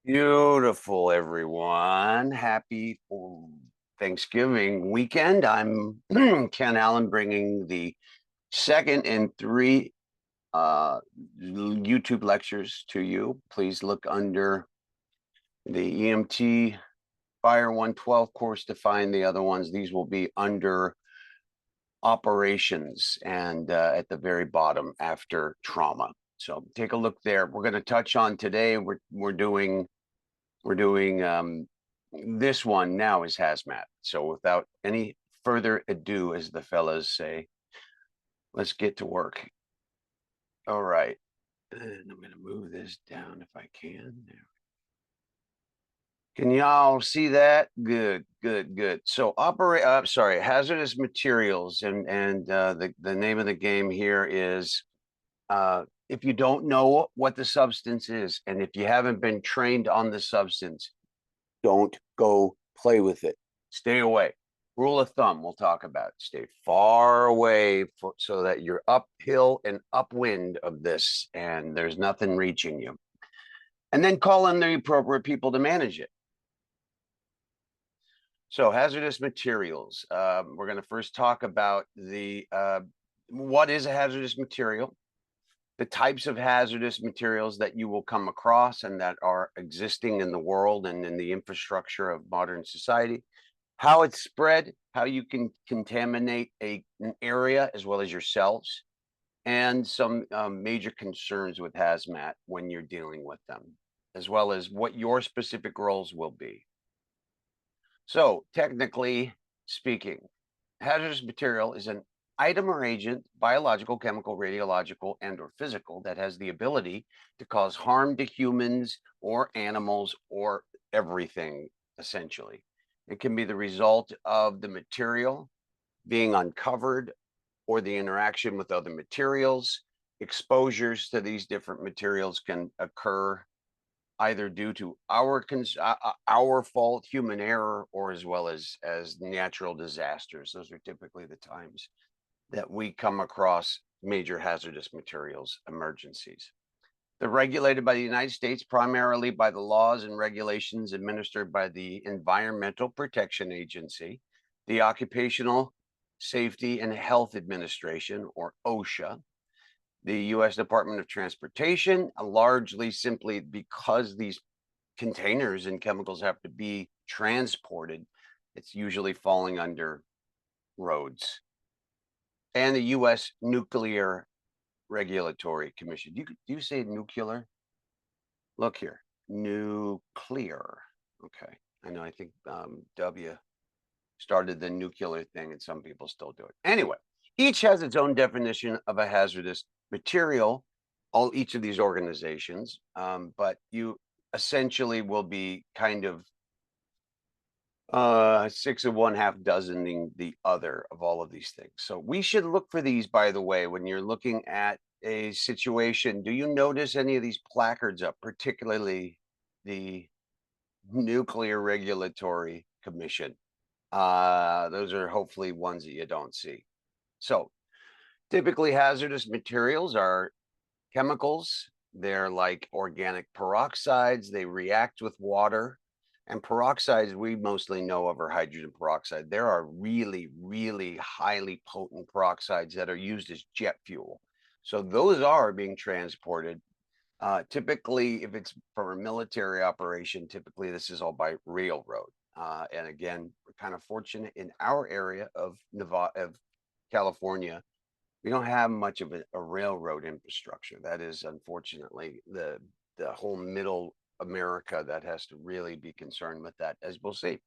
Beautiful, everyone. Happy Thanksgiving weekend. I'm Ken Allen bringing the second in three YouTube lectures to you. Please look under the EMT Fire 112 course to find the other ones. These will be under operations and at the very bottom after trauma. So take a look there. We're going to touch on today. We're doing this one now is hazmat. So without any further ado, as the fellas say, let's get to work. All right. And I'm going to move this down if I can. There. Can y'all see that? Good, good, good. So hazardous materials, and the name of the game here is if you don't know what the substance is, and if you haven't been trained on the substance, don't go play with it. Stay away. Rule of thumb, we'll talk about. Stay far away so that you're uphill and upwind of this, and there's nothing reaching you. And then call in the appropriate people to manage it. So hazardous materials. We're going to first talk about what is a hazardous material, the types of hazardous materials that you will come across and that are existing in the world and in the infrastructure of modern society, how it's spread, how you can contaminate an area as well as yourselves, and some major concerns with hazmat when you're dealing with them, as well as what your specific roles will be. So technically speaking, hazardous material is an item or agent, biological, chemical, radiological, and or physical, that has the ability to cause harm to humans or animals or everything, essentially. It can be the result of the material being uncovered or the interaction with other materials. Exposures to these different materials can occur either due to our fault, human error, or as well as natural disasters. Those are typically the times that we come across major hazardous materials emergencies. They're regulated by the United States primarily by the laws and regulations administered by the Environmental Protection Agency, the Occupational Safety and Health Administration, or OSHA, the U.S. Department of Transportation, largely simply because these containers and chemicals have to be transported. It's usually falling under roads. And the U.S. Nuclear Regulatory Commission. Do you say nuclear? Look here, nuclear. Okay, I know. I think W started the nuclear thing, and some people still do it. Anyway, each has its own definition of a hazardous material. Each of these organizations, but you essentially will be kind of 6 of one, half dozening the other of all of these things. So we should look for these, by the way, when you're looking at a situation. Do you notice any of these placards up, particularly the Nuclear Regulatory Commission? Those are hopefully ones that you don't see. So typically hazardous materials are chemicals. They're like organic peroxides. They react with water. And peroxides we mostly know of are hydrogen peroxide. There are really, really highly potent peroxides that are used as jet fuel. So those are being transported. Typically, if it's for a military operation, typically this is all by railroad. And again, we're kind of fortunate in our area of California. We don't have much of a railroad infrastructure. That is unfortunately the whole middle America that has to really be concerned with that, as we'll see.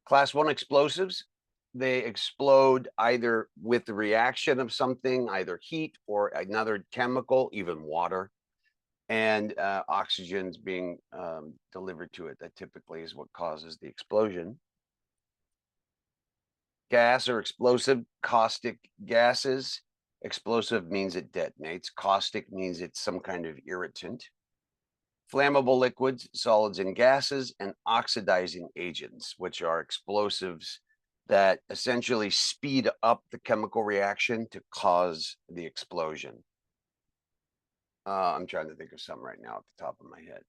Class 1 explosives, they explode either with the reaction of something, either heat or another chemical, even water, and oxygen's being delivered to it. That typically is what causes the explosion. Gas or explosive, caustic gases. Explosive means it detonates. Caustic means it's some kind of irritant. Flammable liquids, solids and gases, and oxidizing agents, which are explosives that essentially speed up the chemical reaction to cause the explosion. I'm trying to think of some right now off the top of my head.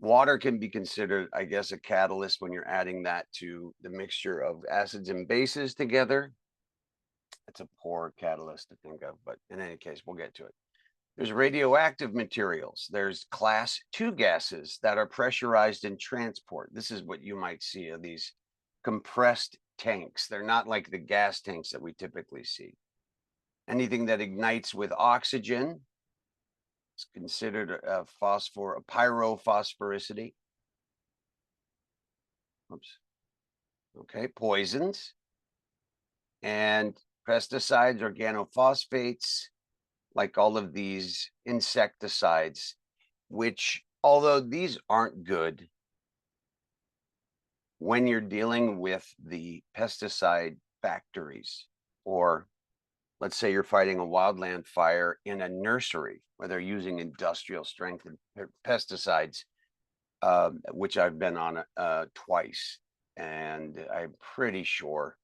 Water can be considered, I guess, a catalyst when you're adding that to the mixture of acids and bases together. It's a poor catalyst to think of, but in any case, we'll get to it. There's radioactive materials. There's class 2 gases that are pressurized in transport. This is what you might see of these compressed tanks. They're not like the gas tanks that we typically see. Anything that ignites with oxygen is considered a pyrophosphoricity. Oops. Okay, poisons and pesticides, organophosphates, like all of these insecticides, which, although these aren't good, when you're dealing with the pesticide factories, or let's say you're fighting a wildland fire in a nursery where they're using industrial strength pesticides, which I've been on twice, and I'm pretty sure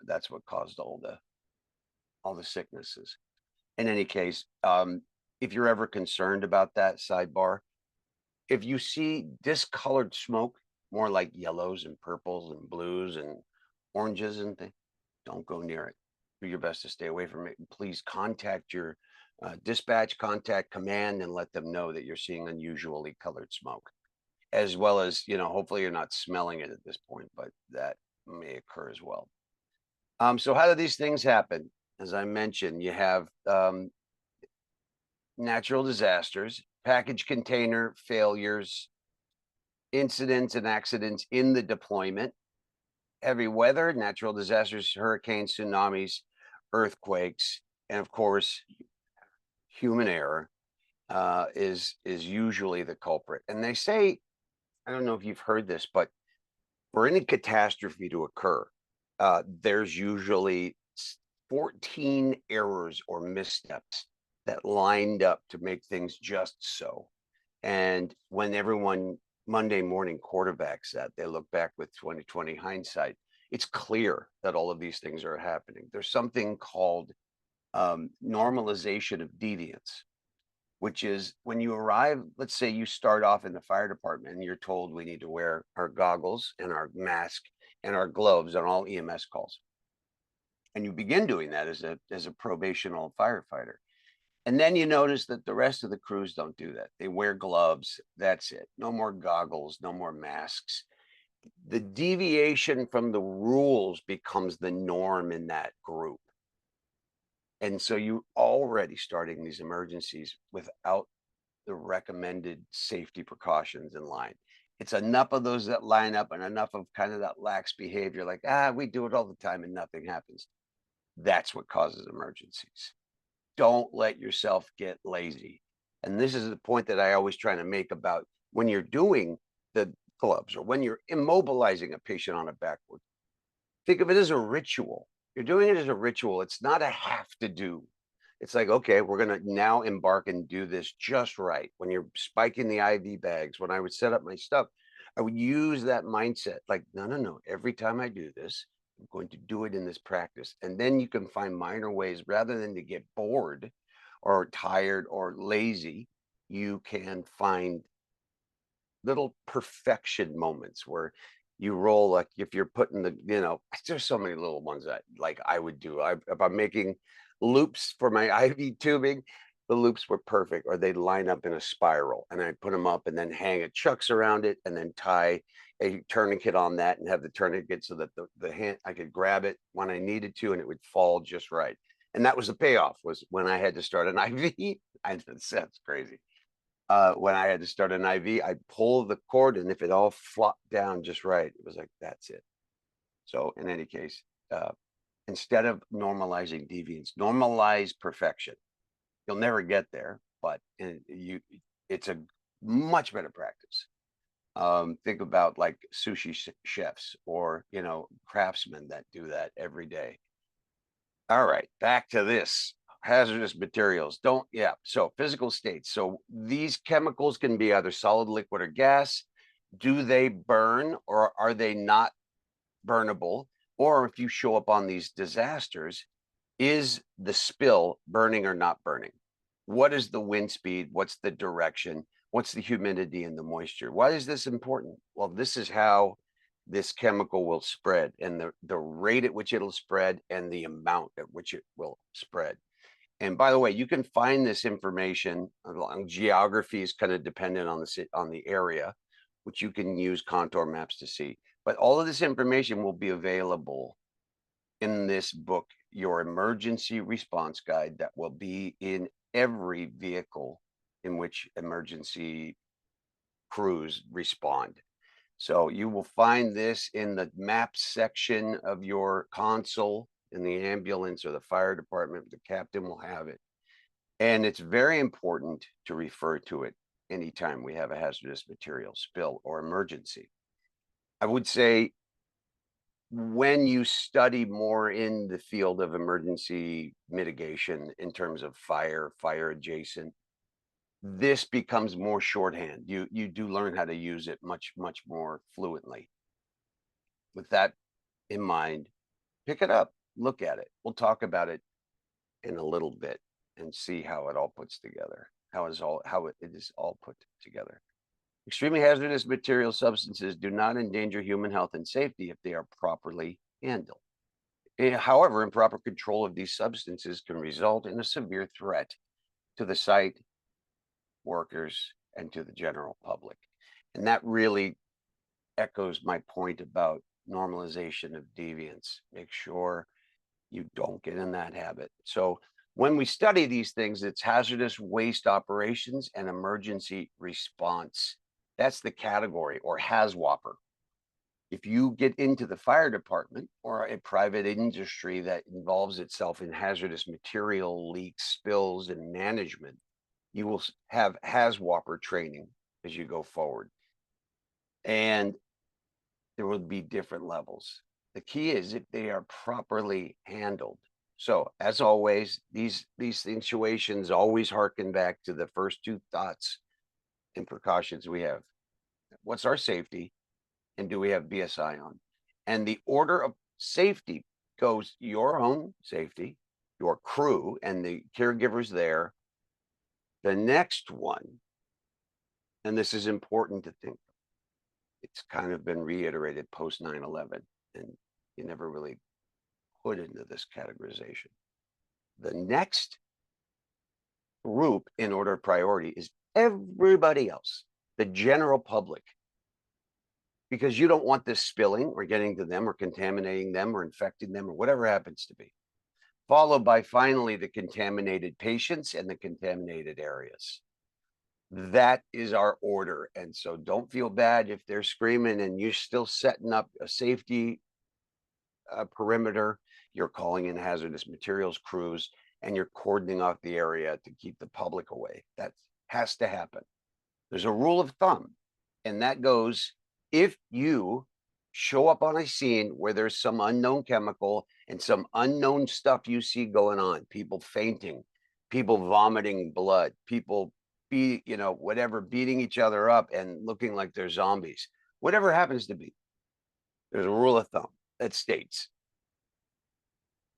that's what caused all the sicknesses. In any case, if you're ever concerned about that, sidebar, if you see discolored smoke, more like yellows and purples and blues and oranges and things, don't go near it. Do your best to stay away from it. And please contact your dispatch, contact command, and let them know that you're seeing unusually colored smoke, as well as, hopefully you're not smelling it at this point, but that may occur as well. So how do these things happen? As I mentioned, you have natural disasters, package container failures, incidents and accidents in the deployment, heavy weather, natural disasters, hurricanes, tsunamis, earthquakes, and of course, human error is usually the culprit. And they say, I don't know if you've heard this, but for any catastrophe to occur, there's usually 14 errors or missteps that lined up to make things just so. And when everyone Monday morning quarterbacks that, they look back with 2020 hindsight, it's clear that all of these things are happening. There's something called normalization of deviance, which is when you arrive, let's say you start off in the fire department and you're told we need to wear our goggles and our mask and our gloves on all EMS calls. And you begin doing that as a probational firefighter. And then you notice that the rest of the crews don't do that. They wear gloves. That's it. No more goggles, no more masks. The deviation from the rules becomes the norm in that group. And so you already starting these emergencies without the recommended safety precautions in line. It's enough of those that line up and enough of kind of that lax behavior, like, we do it all the time and nothing happens. That's what causes emergencies. Don't let yourself get lazy. And this is the point that I always try to make about when you're doing the gloves or when you're immobilizing a patient on a backboard. Think of it as a ritual. You're doing it as a ritual. It's not a have to do. It's like, okay, we're going to now embark and do this just right. When you're spiking the IV bags, when I would set up my stuff, I would use that mindset. Like, no. Every time I do this, I'm going to do it in this practice. And then you can find minor ways rather than to get bored or tired or lazy. You can find little perfection moments where you roll, like if you're putting there's so many little ones that like I would do. If I'm making loops for my IV tubing, the loops were perfect, or they'd line up in a spiral and I put them up and then hang a chucks around it and then tie a tourniquet on that and have the tourniquet so that the hand, I could grab it when I needed to and it would fall just right. And that was the payoff, was when I had to start an IV. That's crazy. When I had to start an IV, I'd pull the cord, and if it all flopped down just right, it was like, that's it. So in any case, instead of normalizing deviance, normalize perfection. You'll never get there, but it's a much better practice. Think about like sushi chefs or, craftsmen that do that every day. All right, back to this. Hazardous materials. So physical states. So these chemicals can be either solid, liquid, or gas. Do they burn or are they not burnable? Or if you show up on these disasters, is the spill burning or not burning? What is the wind speed? What's the direction? What's the humidity and the moisture? Why is this important? Well, this is how this chemical will spread, and the rate at which it'll spread and the amount at which it will spread. And by the way, you can find this information along geography is kind of dependent on the area, which you can use contour maps to see. But all of this information will be available in this book, your emergency response guide, that will be in every vehicle in which emergency crews respond. So you will find this in the maps section of your console in the ambulance or the fire department. The captain will have it. And it's very important to refer to it anytime we have a hazardous material spill or emergency. I would say when you study more in the field of emergency mitigation in terms of fire adjacent, this becomes more shorthand. You do learn how to use it much more fluently. With that in mind, pick it up, look at it. We'll talk about it in a little bit and see how it all puts together, how it is all put together. Extremely hazardous material substances do not endanger human health and safety if they are properly handled. However, improper control of these substances can result in a severe threat to the site, workers, and to the general public. And that really echoes my point about normalization of deviance. Make sure you don't get in that habit. So when we study these things, it's hazardous waste operations and emergency response. That's the category, or HAZWOPER. If you get into the fire department or a private industry that involves itself in hazardous material leaks, spills, and management, you will have HAZWOPER training as you go forward. And there will be different levels. The key is if they are properly handled. So as always, these situations always harken back to the first two thoughts and precautions we have. What's our safety? And do we have BSI on? And the order of safety goes your own safety, your crew, and the caregivers there. The next one, and this is important to think, it's kind of been reiterated post 9/11, and you never really put into this categorization. The next group in order of priority is everybody else, the general public, because you don't want this spilling or getting to them or contaminating them or infecting them or whatever happens to be. Followed by finally the contaminated patients and the contaminated areas. That is our order. And so don't feel bad if they're screaming and you're still setting up a safety perimeter. You're calling in hazardous materials crews and you're cordoning off the area to keep the public away. That has to happen. There's a rule of thumb, and that goes if you show up on a scene where there's some unknown chemical and some unknown stuff you see going on, people fainting, people vomiting blood, people beating each other up and looking like they're zombies, whatever happens to be, there's a rule of thumb that states,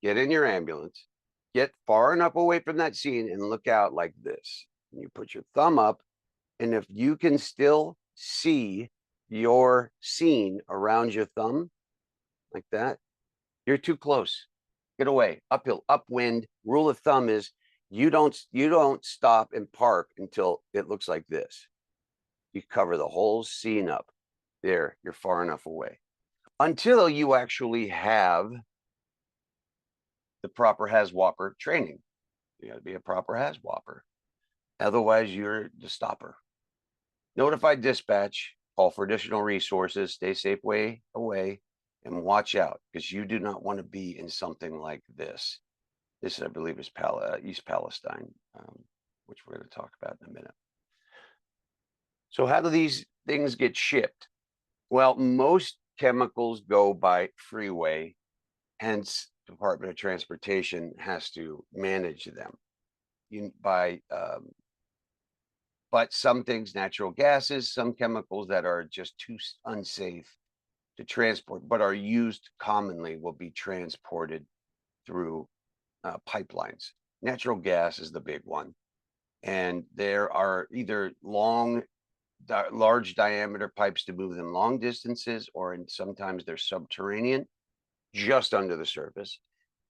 get in your ambulance, get far enough away from that scene and look out like this. And you put your thumb up, and if you can still see your scene around your thumb like that, you're too close. Get away. Uphill, upwind. Rule of thumb is you don't stop and park until it looks like this. You cover the whole scene up. There, you're far enough away. Until you actually have the proper HAZWOPER training. You got to be a proper HAZWOPER. Otherwise, you're the stopper. Notify dispatch, call for additional resources, stay safe way away, and watch out because you do not want to be in something like this. This, I believe, is East Palestine, which we're going to talk about in a minute. So how do these things get shipped? Well, most chemicals go by freeway, hence Department of Transportation has to manage them. But some things, natural gases, some chemicals that are just too unsafe to transport, but are used commonly, will be transported through pipelines. Natural gas is the big one. And there are either large diameter pipes to move them long distances, or sometimes they're subterranean, just under the surface.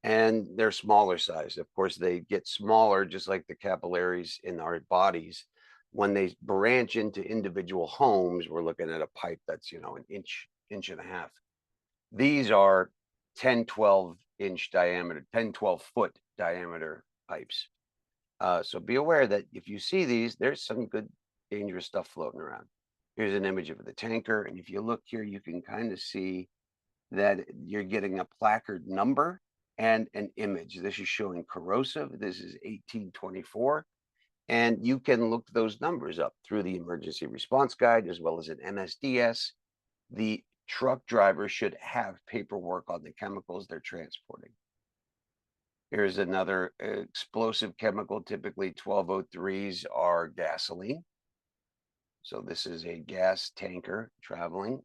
And they're smaller size. Of course, they get smaller, just like the capillaries in our bodies. When they branch into individual homes, we're looking at a pipe that's, an inch and a half. These are 10, 12 inch diameter, 10, 12 foot diameter pipes. So be aware that if you see these, there's some good dangerous stuff floating around. Here's an image of the tanker. And if you look here, you can kind of see that you're getting a placard number and an image. This is showing corrosive. This is 1824. And you can look those numbers up through the emergency response guide as well as an MSDS. The truck driver should have paperwork on the chemicals they're transporting. Here's another explosive chemical. Typically 1203s are gasoline. So this is a gas tanker traveling.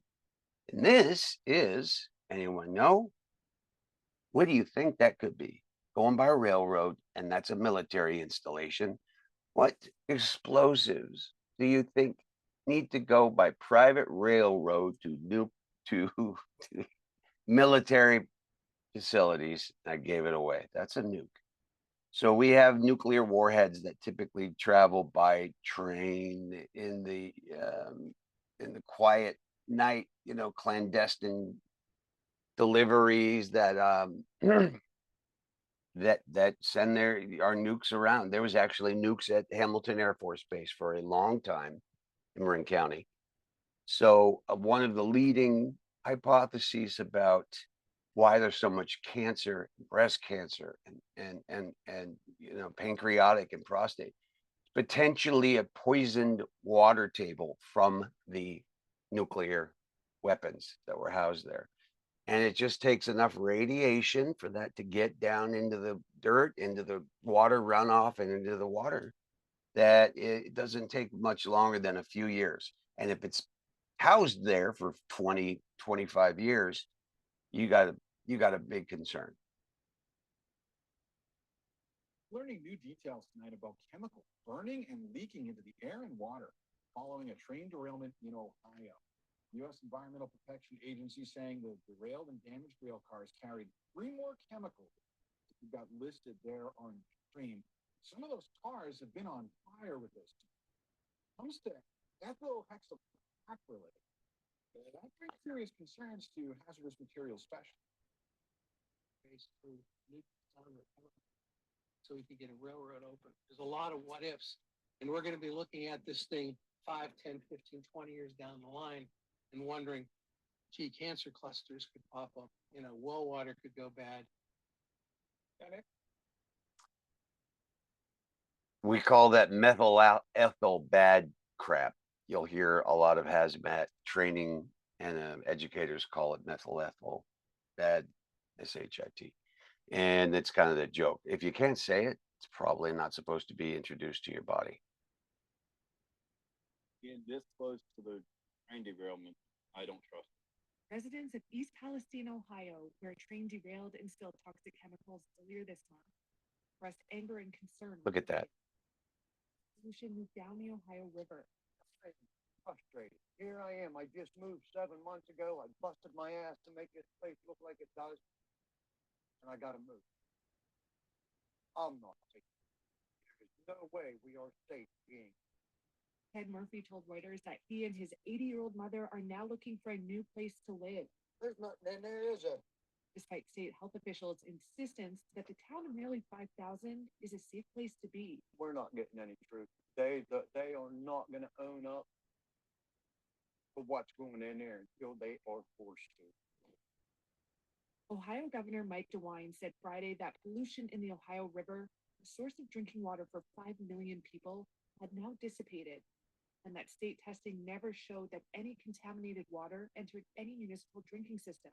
And this is, anyone know? What do you think that could be? Going by a railroad, and that's a military installation. What explosives do you think need to go by private railroad to military facilities? I gave it away. That's a nuke. So we have nuclear warheads that typically travel by train in the quiet night, clandestine deliveries that that send our nukes around. There was actually nukes at Hamilton Air Force Base for a long time in Marin County. So one of the leading hypotheses about why there's so much cancer, breast cancer, and pancreatic and prostate, potentially a poisoned water table from the nuclear weapons that were housed there. And it just takes enough radiation for that to get down into the dirt, into the water runoff, and into the water, that it doesn't take much longer than a few years. And if it's housed there for 20, 25 years, you got a big concern. Learning new details tonight about chemicals burning and leaking into the air and water following a train derailment in Ohio. U.S. Environmental Protection Agency saying the derailed and damaged rail cars carried 3 more chemicals that got listed there on stream. Some of those cars have been on fire with this. Comes to ethylhexylacrylate. That brings serious concerns to hazardous materials specialists. Basically, so we could get a railroad open. There's a lot of what ifs, and we're going to be looking at this thing 5, 10, 15, 20 years down the line and wondering, gee, cancer clusters could pop up, well water could go bad. We call that methyl ethyl bad crap. You'll hear a lot of HAZMAT training, and educators call it methyl ethyl bad, SHIT. And it's kind of the joke. If you can't say it, it's probably not supposed to be introduced to your body. Getting this close to the train derailment, I don't trust it. Residents of East Palestine, Ohio, where a train derailed and spilled toxic chemicals earlier this month, expressed anger and concern. Look at that. Pollution moved down the Ohio River. Frustrated. Here I am. I just moved 7 months ago. I busted my ass to make this place look like it does. And I got to move. I'm not safe. There's no way we are safe being. Ted Murphy told Reuters that he and his 80-year-old mother are now looking for a new place to live. There's nothing in there, is there? Despite state health officials' insistence that the town of nearly 5,000 is a safe place to be. We're not getting any truth. They are not going to own up for what's going in there until they are forced to. Ohio Governor Mike DeWine said Friday that pollution in the Ohio River, the source of drinking water for 5 million people, had now dissipated, and that state testing never showed that any contaminated water entered any municipal drinking system.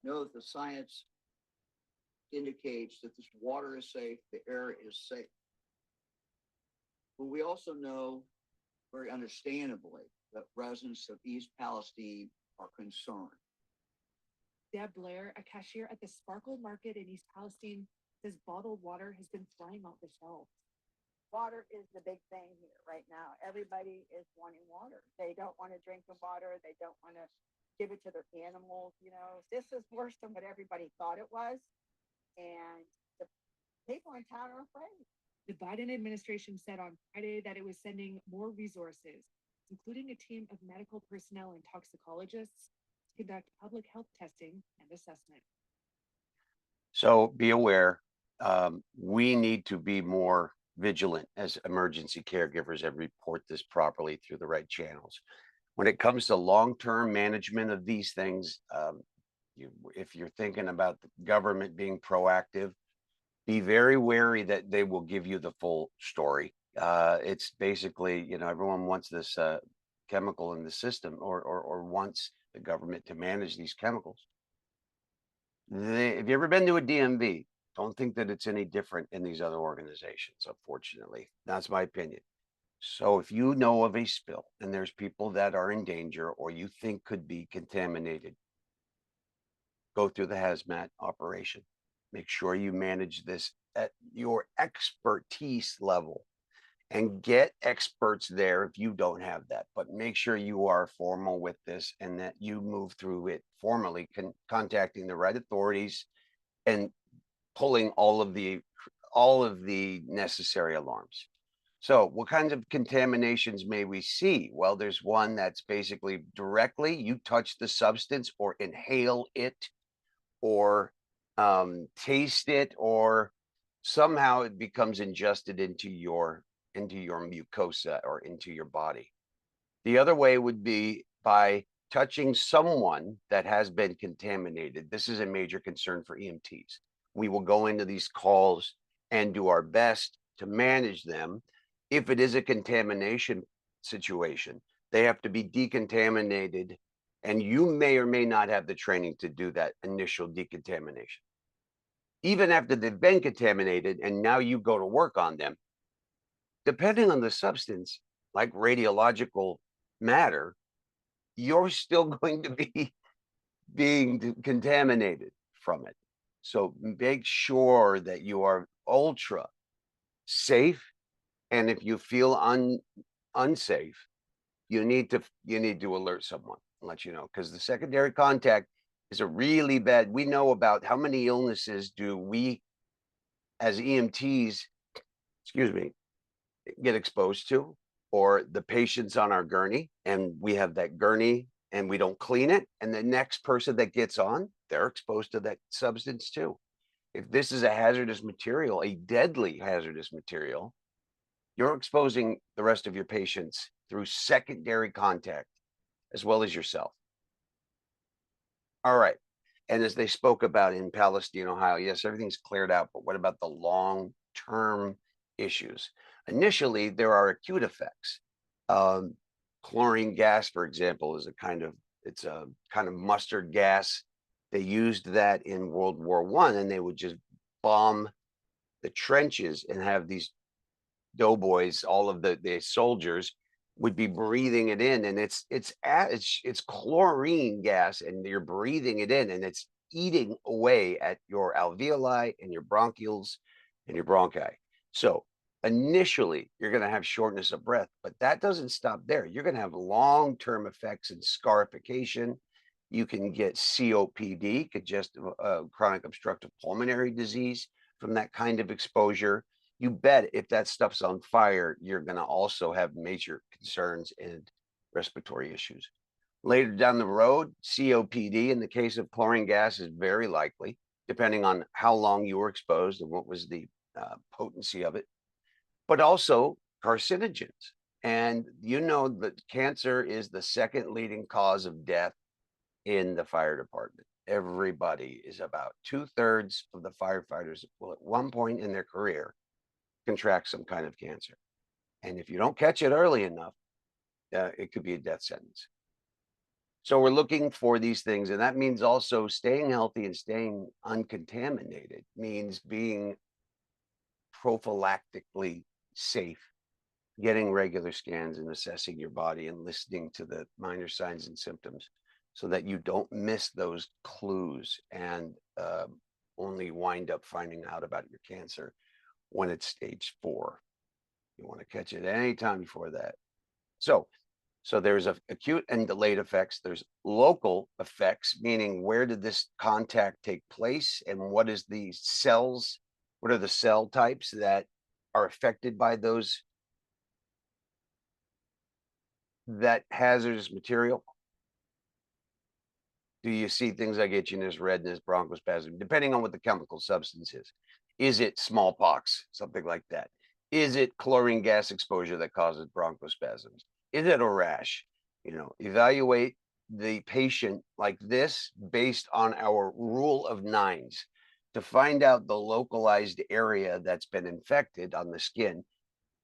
Know that the science indicates that this water is safe, the air is safe. But we also know, very understandably, that residents of East Palestine are concerned. Deb Blair, a cashier at the Sparkle Market in East Palestine, says bottled water has been flying off the shelves. water is the big thing here right now. Everybody is wanting water. They don't want to drink the water. They don't want to give it to their animals. You know, this is worse than what everybody thought it was. And the people in town are afraid. The Biden administration said on Friday that it was sending more resources, including a team of medical personnel and toxicologists, to conduct public health testing and assessment. So be aware, we need to be more vigilant as emergency caregivers and report this properly through the right channels. When it comes to long-term management of these things, if you're thinking about the government being proactive, be very wary that they will give you the full story. It's basically, you know, everyone wants this chemical in the system or wants the government to manage these chemicals. Have you ever been to a DMV? Don't think that it's any different in these other organizations, unfortunately. That's my opinion. So if you know of a spill and there's people that are in danger or you think could be contaminated, go through the HAZMAT operation. Make sure you manage this at your expertise level and get experts there if you don't have that. But make sure you are formal with this and that you move through it formally, contacting the right authorities and pulling all of the necessary alarms. So what kinds of contaminations may we see? Well, there's one that's basically directly you touch the substance or inhale it or taste it, or somehow it becomes ingested into your mucosa or into your body. The other way would be by touching someone that has been contaminated. This is a major concern for EMTs. We will go into these calls and do our best to manage them. If it is a contamination situation, they have to be decontaminated, and you may or may not have the training to do that initial decontamination. Even after they've been contaminated and now you go to work on them, depending on the substance, like radiological matter, you're still going to be being contaminated from it. So make sure that you are ultra safe. And if you feel unsafe, you need to alert someone and let you know, because the secondary contact is a really bad. We know about how many illnesses do we as EMTs, excuse me, get exposed to, or the patients on our gurney, and we have that gurney and we don't clean it, and the next person that gets on, they're exposed to that substance too. If this is a hazardous material, a deadly hazardous material, you're exposing the rest of your patients through secondary contact as well as yourself. All right. And as they spoke about in Palestine, Ohio, yes, everything's cleared out, but what about the long-term issues? Initially, there are acute effects. Chlorine gas, for example, is a kind of mustard gas. They used that in World War I, and they would just bomb the trenches and have these doughboys, all of the soldiers would be breathing it in, and it's chlorine gas, and you're breathing it in, and it's eating away at your alveoli and your bronchioles and your bronchi. So initially, you're going to have shortness of breath, but that doesn't stop there. You're going to have long-term effects and scarification. You can get COPD, chronic obstructive pulmonary disease, from that kind of exposure. You bet if that stuff's on fire, you're going to also have major concerns and respiratory issues. Later down the road, COPD in the case of chlorine gas is very likely, depending on how long you were exposed and what was the potency of it, but also carcinogens. And you know that cancer is the second leading cause of death in the fire department. Everybody is about 2/3 of the firefighters will at one point in their career contract some kind of cancer. And if you don't catch it early enough, it could be a death sentence. So we're looking for these things. And that means also staying healthy and staying uncontaminated means being prophylactically safe, getting regular scans and assessing your body and listening to the minor signs and symptoms so that you don't miss those clues and only wind up finding out about your cancer when it's stage 4. You want to catch it any time before that. So there's acute and delayed effects. There's local effects, meaning where did this contact take place and what is the cells, what are the cell types that are affected by that hazardous material? Do you see things like itchiness, redness, bronchospasm, depending on what the chemical substance is? Is it smallpox, something like that? Is it chlorine gas exposure that causes bronchospasms? Is it a rash? Evaluate the patient like this based on our rule of nines to find out the localized area that's been infected on the skin.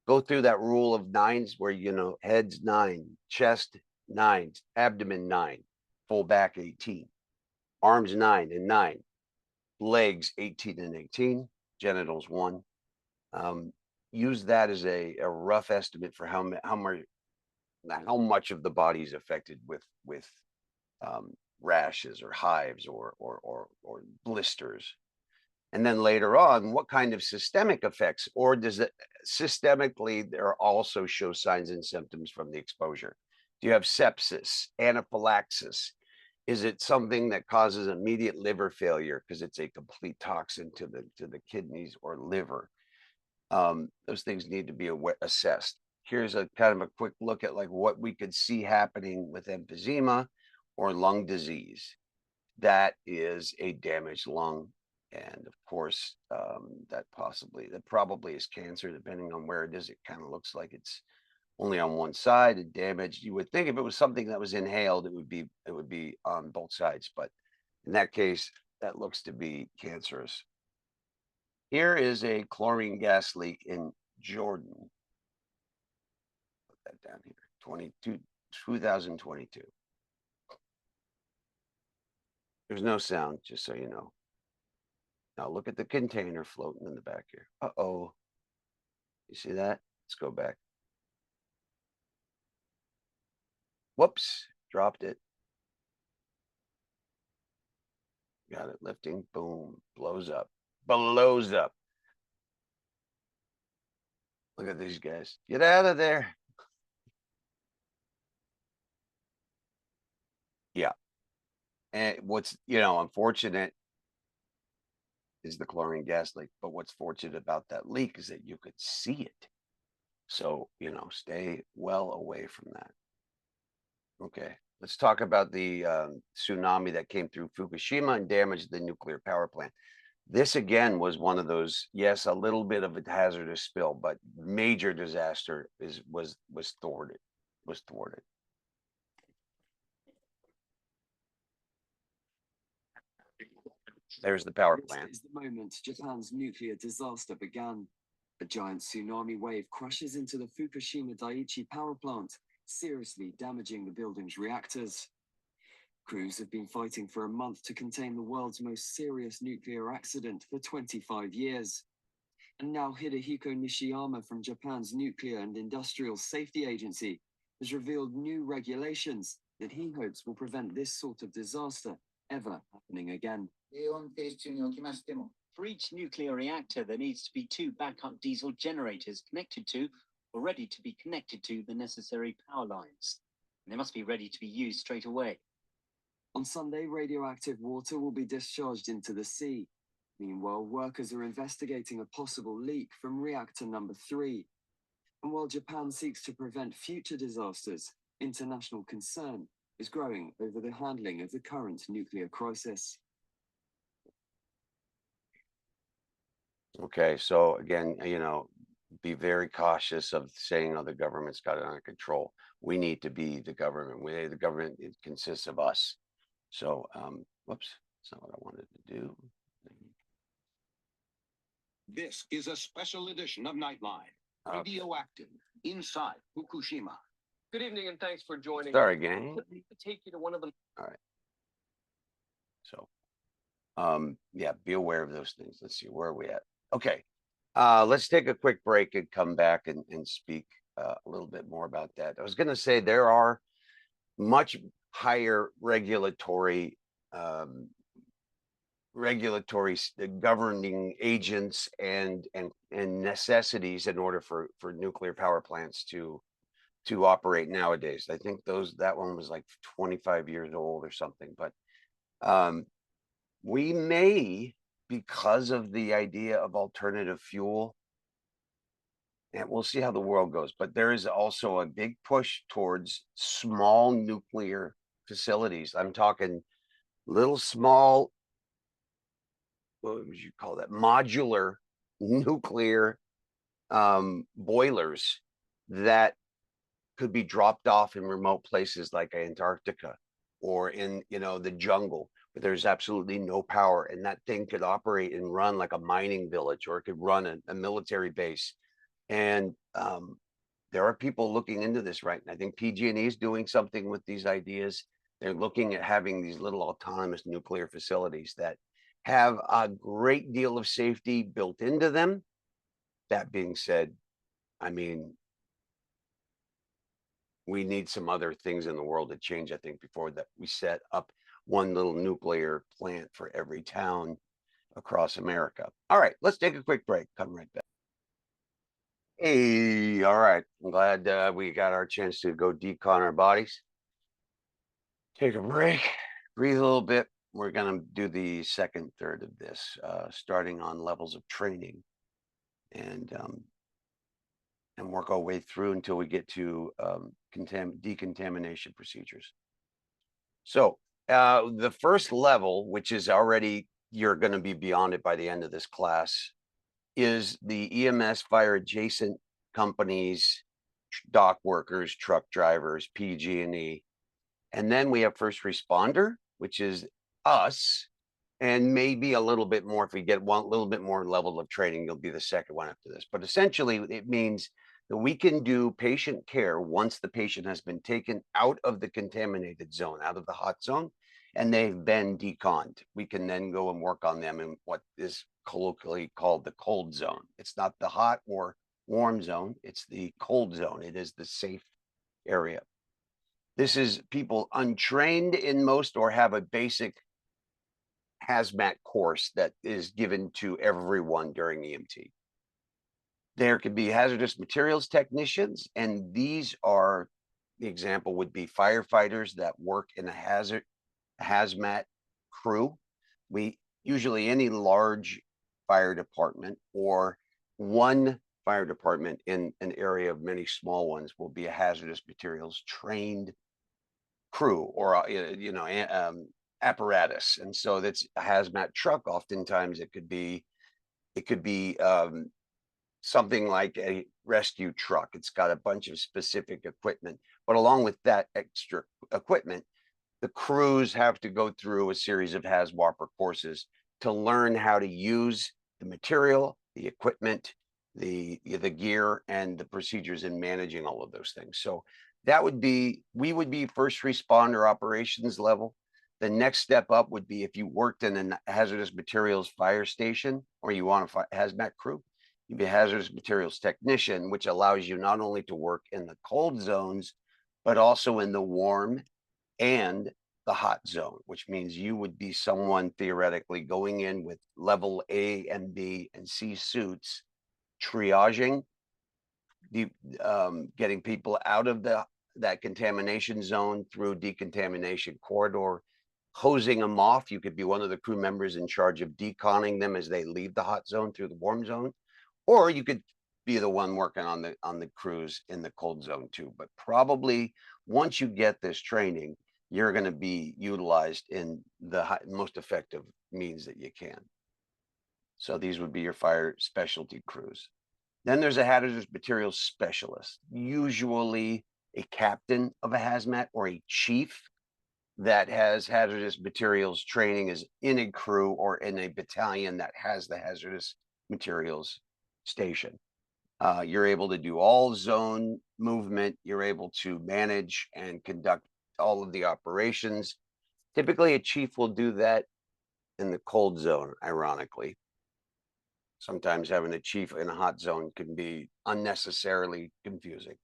Go through that rule of nines where, heads 9, chest 9, abdomen 9, full back 18, arms 9 and 9, legs 18 and 18, genitals 1. Use that as a rough estimate for how much of the body is affected with rashes or hives or blisters. And then later on, what kind of systemic effects, or does it systemically there also show signs and symptoms from the exposure? Do you have sepsis, anaphylaxis? Is it something that causes immediate liver failure because it's a complete toxin to the kidneys or liver? Those things need to be assessed. Here's a kind of a quick look at like what we could see happening with emphysema or lung disease. That is a damaged lung. And of course, that probably is cancer, depending on where it is. It kind of looks like it's only on one side and damaged. You would think if it was something that was inhaled, it would be on both sides. But in that case, that looks to be cancerous. Here is a chlorine gas leak in Jordan. Put that down here, 2022. There's no sound, just so you know. Now look at the container floating in the back here. Uh-oh. You see that? Let's go back. Whoops, dropped it. Got it lifting, boom, blows up. Blows up. Look at these guys. Get out of there. Yeah. And what's, unfortunate is the chlorine gas leak. But what's fortunate about that leak is that you could see it. So, stay well away from that. Okay, let's talk about the tsunami that came through Fukushima and damaged the nuclear power plant. This again was one of those, yes, a little bit of a hazardous spill, but major disaster was thwarted. There's the power plant. This is the moment Japan's nuclear disaster began. A giant tsunami wave crashes into the Fukushima Daiichi power plant, seriously damaging the building's reactors. Crews have been fighting for a month to contain the world's most serious nuclear accident for 25 years. And now Hidehiko Nishiyama from Japan's Nuclear and Industrial Safety Agency has revealed new regulations that he hopes will prevent this sort of disaster ever happening again. For each nuclear reactor, there needs to be 2 backup diesel generators connected to or ready to be connected to the necessary power lines. And they must be ready to be used straight away. On Sunday, radioactive water will be discharged into the sea. Meanwhile, workers are investigating a possible leak from reactor number 3. And while Japan seeks to prevent future disasters, international concern is growing over the handling of the current nuclear crisis. Okay, so again, be very cautious of saying, the government's got it under control. We need to be the government. The government, it consists of us. So, whoops, that's not what I wanted to do. This is a special edition of Nightline. Radioactive inside Fukushima. Good evening and thanks for joining. Sorry, gang. Let me take you to one of them. All right. So, yeah, be aware of those things. Let's see, where are we at? Okay. Let's take a quick break and come back and speak a little bit more about that. I was going to say there are much higher regulatory regulatory governing agents and necessities in order for nuclear power plants to operate nowadays. I think that one was like 25 years old or something, but we may, because of the idea of alternative fuel, and we'll see how the world goes, but there is also a big push towards small nuclear facilities. I'm talking little small, what would you call that? Modular nuclear boilers that could be dropped off in remote places like Antarctica or in, the jungle where there's absolutely no power, and that thing could operate and run like a mining village, or it could run a military base. And there are people looking into this, right? And I think PG&E is doing something with these ideas. They're looking at having these little autonomous nuclear facilities that have a great deal of safety built into them. That being said, I mean, we need some other things in the world to change, I think, before that we set up one little nuclear plant for every town across America. All right, let's take a quick break. Come right back. Hey, all right. I'm glad we got our chance to go decon our bodies. Take a break, breathe a little bit. We're going to do the second third of this, starting on levels of training and work our way through until we get to decontamination procedures. So the first level, which is already, you're going to be beyond it by the end of this class, is the EMS fire adjacent companies, dock workers, truck drivers, PG&E. And then we have first responder, which is us, and maybe a little bit more. If we get one little bit more level of training, you'll be the second one after this. But essentially, it means that we can do patient care once the patient has been taken out of the contaminated zone, out of the hot zone, and they've been deconned. We can then go and work on them in what is colloquially called the cold zone. It's not the hot or warm zone, it's the cold zone. It is the safe area. This is people untrained in most or have a basic HAZMAT course that is given to everyone during EMT. There could be hazardous materials technicians, and these are, the example would be firefighters that work in a hazmat crew. We usually, any large fire department or one fire department in an area of many small ones will be a hazardous materials trained crew or apparatus. And so that's a hazmat truck. Oftentimes it could be something like a rescue truck. It's got a bunch of specific equipment, but along with that extra equipment, the crews have to go through a series of HAZWOPER courses to learn how to use the material, the equipment, the gear, and the procedures in managing all of those things. So that would be, we would be first responder operations level. The next step up would be if you worked in a hazardous materials fire station or you want a hazmat crew, you'd be a hazardous materials technician, which allows you not only to work in the cold zones, but also in the warm and the hot zone, which means you would be someone theoretically going in with level A and B and C suits, triaging, getting people out of that contamination zone through decontamination corridor, hosing them off. You could be one of the crew members in charge of deconning them as they leave the hot zone through the warm zone, or you could be the one working on the crews in the cold zone too. But probably once you get this training, you're going to be utilized in the most effective means that you can. So these would be your fire specialty crews. Then there's a hazardous materials specialist, usually a captain of a hazmat or a chief that has hazardous materials training, is in a crew or in a battalion that has the hazardous materials station. You're able to do all zone movement. You're able to manage and conduct all of the operations. Typically, a chief will do that in the cold zone, ironically. Sometimes having a chief in a hot zone can be unnecessarily confusing.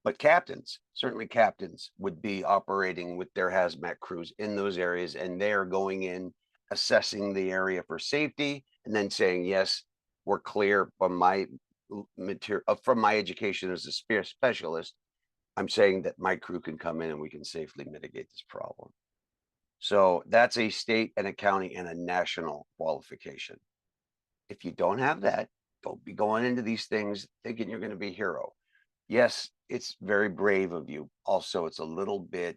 But captains, certainly captains, would be operating with their hazmat crews in those areas, and they are going in assessing the area for safety, and then saying, yes, we're clear from my material, from my education as a specialist. I'm saying that my crew can come in and we can safely mitigate this problem. So that's a state and a county and a national qualification. If you don't have that, don't be going into these things thinking you're going to be a hero. Yes, it's very brave of you. Also, it's a little bit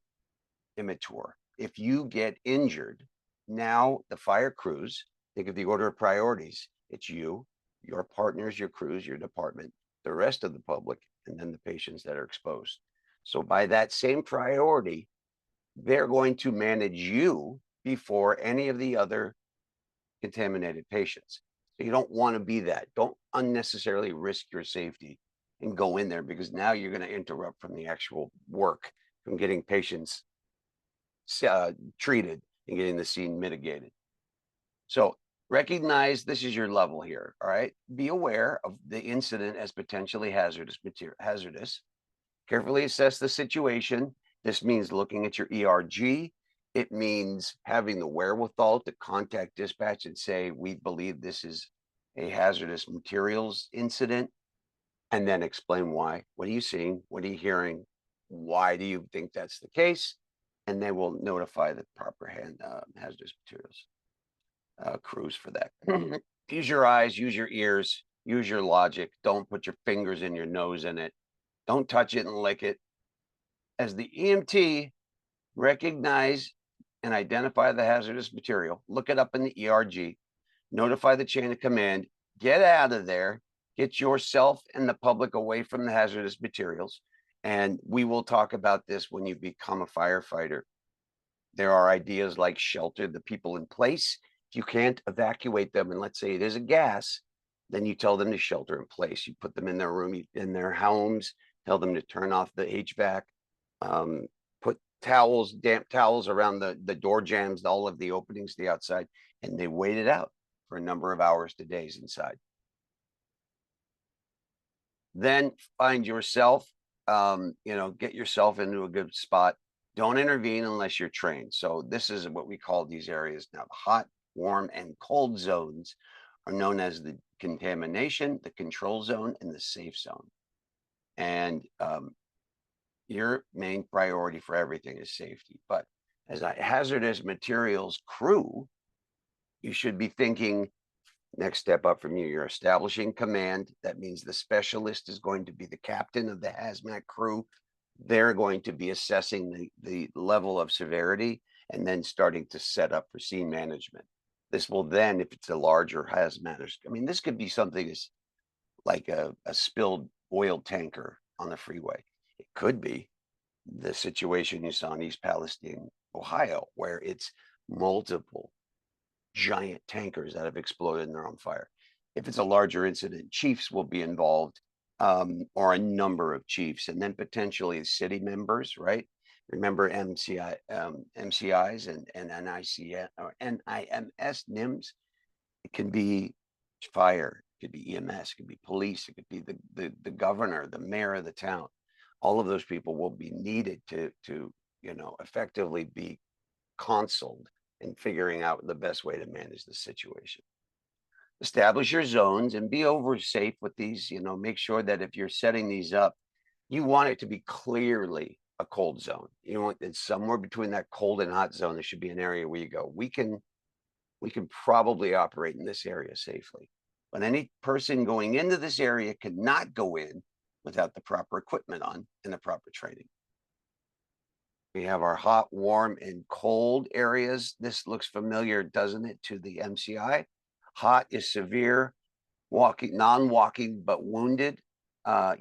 immature. If you get injured, now the fire crews, think of the order of priorities. It's you, your partners, your crews, your department, the rest of the public, and then the patients that are exposed. So by that same priority, they're going to manage you before any of the other contaminated patients. So you don't want to be that. Don't unnecessarily risk your safety and go in there, because now you're going to interrupt from the actual work, from getting patients treated and getting the scene mitigated. So recognize this is your level here. All right. Be aware of the incident as potentially hazardous material, Carefully assess the situation. This means looking at your ERG. It means having the wherewithal to contact dispatch and say, we believe this is a hazardous materials incident, and then explain why. What are you seeing? What are you hearing? Why do you think that's the case? And they will notify the proper hazardous materials crews for that. Use your eyes, use your ears, use your logic. Don't put your fingers in your nose in it. Don't touch it and lick it. As the EMT, recognize and identify the hazardous material. Look it up in the ERG. Notify the chain of command. Get out of there. Get yourself and the public away from the hazardous materials. And we will talk about this when you become a firefighter. There are ideas like shelter the people in place. If you can't evacuate them, and let's say it is a gas, then you tell them to shelter in place. You put them in their room, in their homes, tell them to turn off the HVAC, put towels, damp towels around the door jambs, all of the openings to the outside, and they wait it out for a number of hours to days inside. Then find yourself, get yourself into a good spot. Don't intervene unless you're trained. So this is what we call these areas now. Hot, warm, and cold zones are known as the contamination, the control zone, and the safe zone. And your main priority for everything is safety. But as a hazardous materials crew, you should be thinking, next step up from you, you're establishing command. That means the specialist is going to be the captain of the hazmat crew. They're going to be assessing the level of severity and then starting to set up for scene management. This will then, if it's a larger hazmat, this could be something as like a spilled oil tanker on the freeway. It could be the situation you saw in East Palestine, Ohio, where it's multiple giant tankers that have exploded and they're on fire. If it's a larger incident, chiefs will be involved, or a number of chiefs, and then potentially city members, right? Remember MCIs and NIC or NIMS, NIMS. It can be fire, it could be EMS, it could be police, it could be the governor, the mayor of the town. All of those people will be needed to effectively be consuled in figuring out the best way to manage the situation. Establish your zones and be over safe with these, make sure that if you're setting these up, you want it to be clearly a cold zone. You want it's somewhere between that cold and hot zone. There should be an area where you go, we can probably operate in this area safely. But any person going into this area cannot go in without the proper equipment on and the proper training. We have our hot, warm, and cold areas. This looks familiar, doesn't it, to the MCI? Hot is severe, walking, non-walking, but wounded,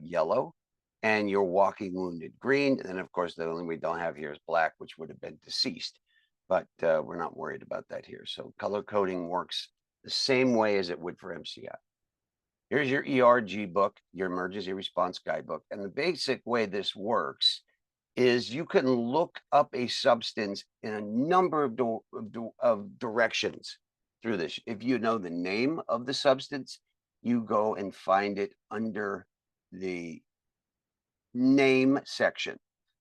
yellow, and you're walking wounded, green. And then, of course, the only we don't have here is black, which would have been deceased. But we're not worried about that here. So color coding works the same way as it would for MCI. Here's your ERG book, your emergency response guidebook. And the basic way this works is you can look up a substance in a number of directions through this. If you know the name of the substance, you go and find it under the name section.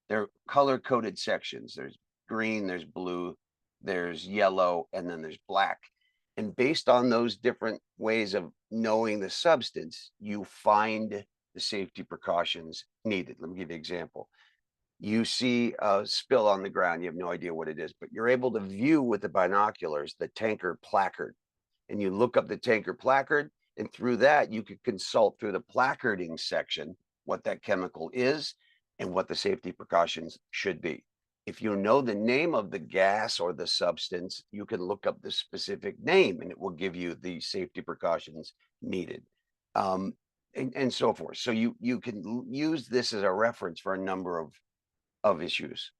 They're color-coded sections. There's green, there's blue, there's yellow, and then there's black. And based on those different ways of knowing the substance, you find the safety precautions needed. Let me give you an example. You see a spill on the ground, you have no idea what it is, but you're able to view with the binoculars the tanker placard. And you look up the tanker placard, and through that, you could consult through the placarding section what that chemical is and what the safety precautions should be. If you know the name of the gas or the substance, you can look up the specific name and it will give you the safety precautions needed. And so forth. So you can use this as a reference for a number of issues.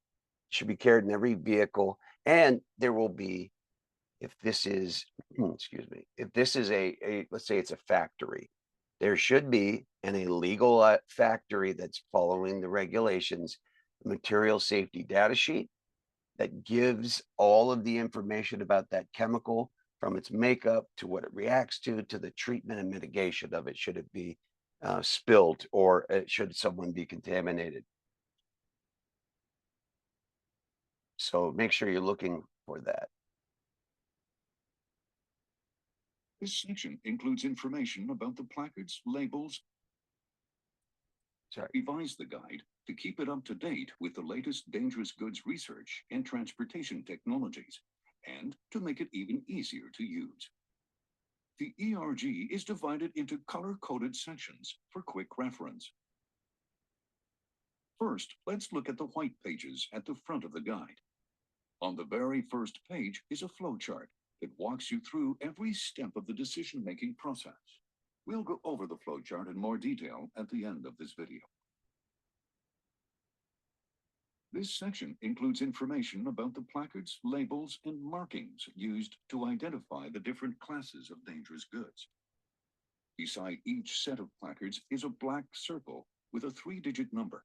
Should be carried in every vehicle, and there will be, if this is, excuse me, if this is let's say it's a factory, there should be an illegal factory that's following the regulations, material safety data sheet that gives all of the information about that chemical, from its makeup to what it reacts to the treatment and mitigation of it should it be spilled, or should someone be contaminated. So make sure you're looking for that. This section includes information about the placards, labels. Revise the guide to keep it up to date with the latest dangerous goods research and transportation technologies, and to make it even easier to use. The ERG is divided into color-coded sections for quick reference. First, let's look at the white pages at the front of the guide. On the very first page is a flowchart that walks you through every step of the decision-making process. We'll go over the flowchart in more detail at the end of this video. This section includes information about the placards, labels, and markings used to identify the different classes of dangerous goods. Beside each set of placards is a black circle with a 3-digit number.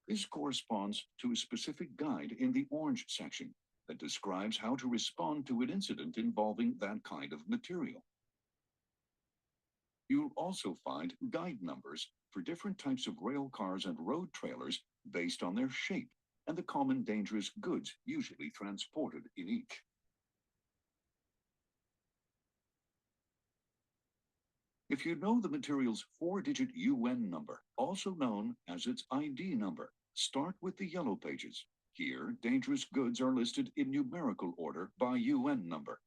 This corresponds to a specific guide in the orange section that describes how to respond to an incident involving that kind of material. You'll also find guide numbers for different types of rail cars and road trailers based on their shape and the common dangerous goods usually transported in each. If you know the material's 4-digit UN number, also known as its ID number, start with the yellow pages. Here, dangerous goods are listed in numerical order by UN number,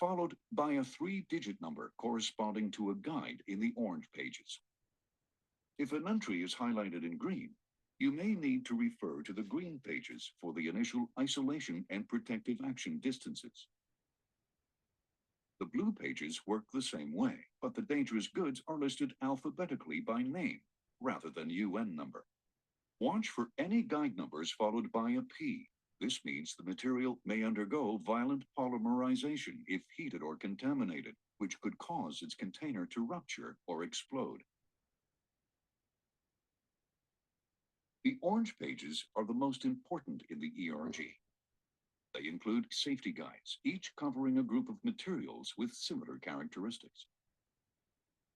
followed by a 3-digit number corresponding to a guide in the orange pages. If an entry is highlighted in green, you may need to refer to the green pages for the initial isolation and protective action distances. The blue pages work the same way, but the dangerous goods are listed alphabetically by name rather than UN number. Watch for any guide numbers followed by a P. This means the material may undergo violent polymerization if heated or contaminated, which could cause its container to rupture or explode. The orange pages are the most important in the ERG. They include safety guides, each covering a group of materials with similar characteristics.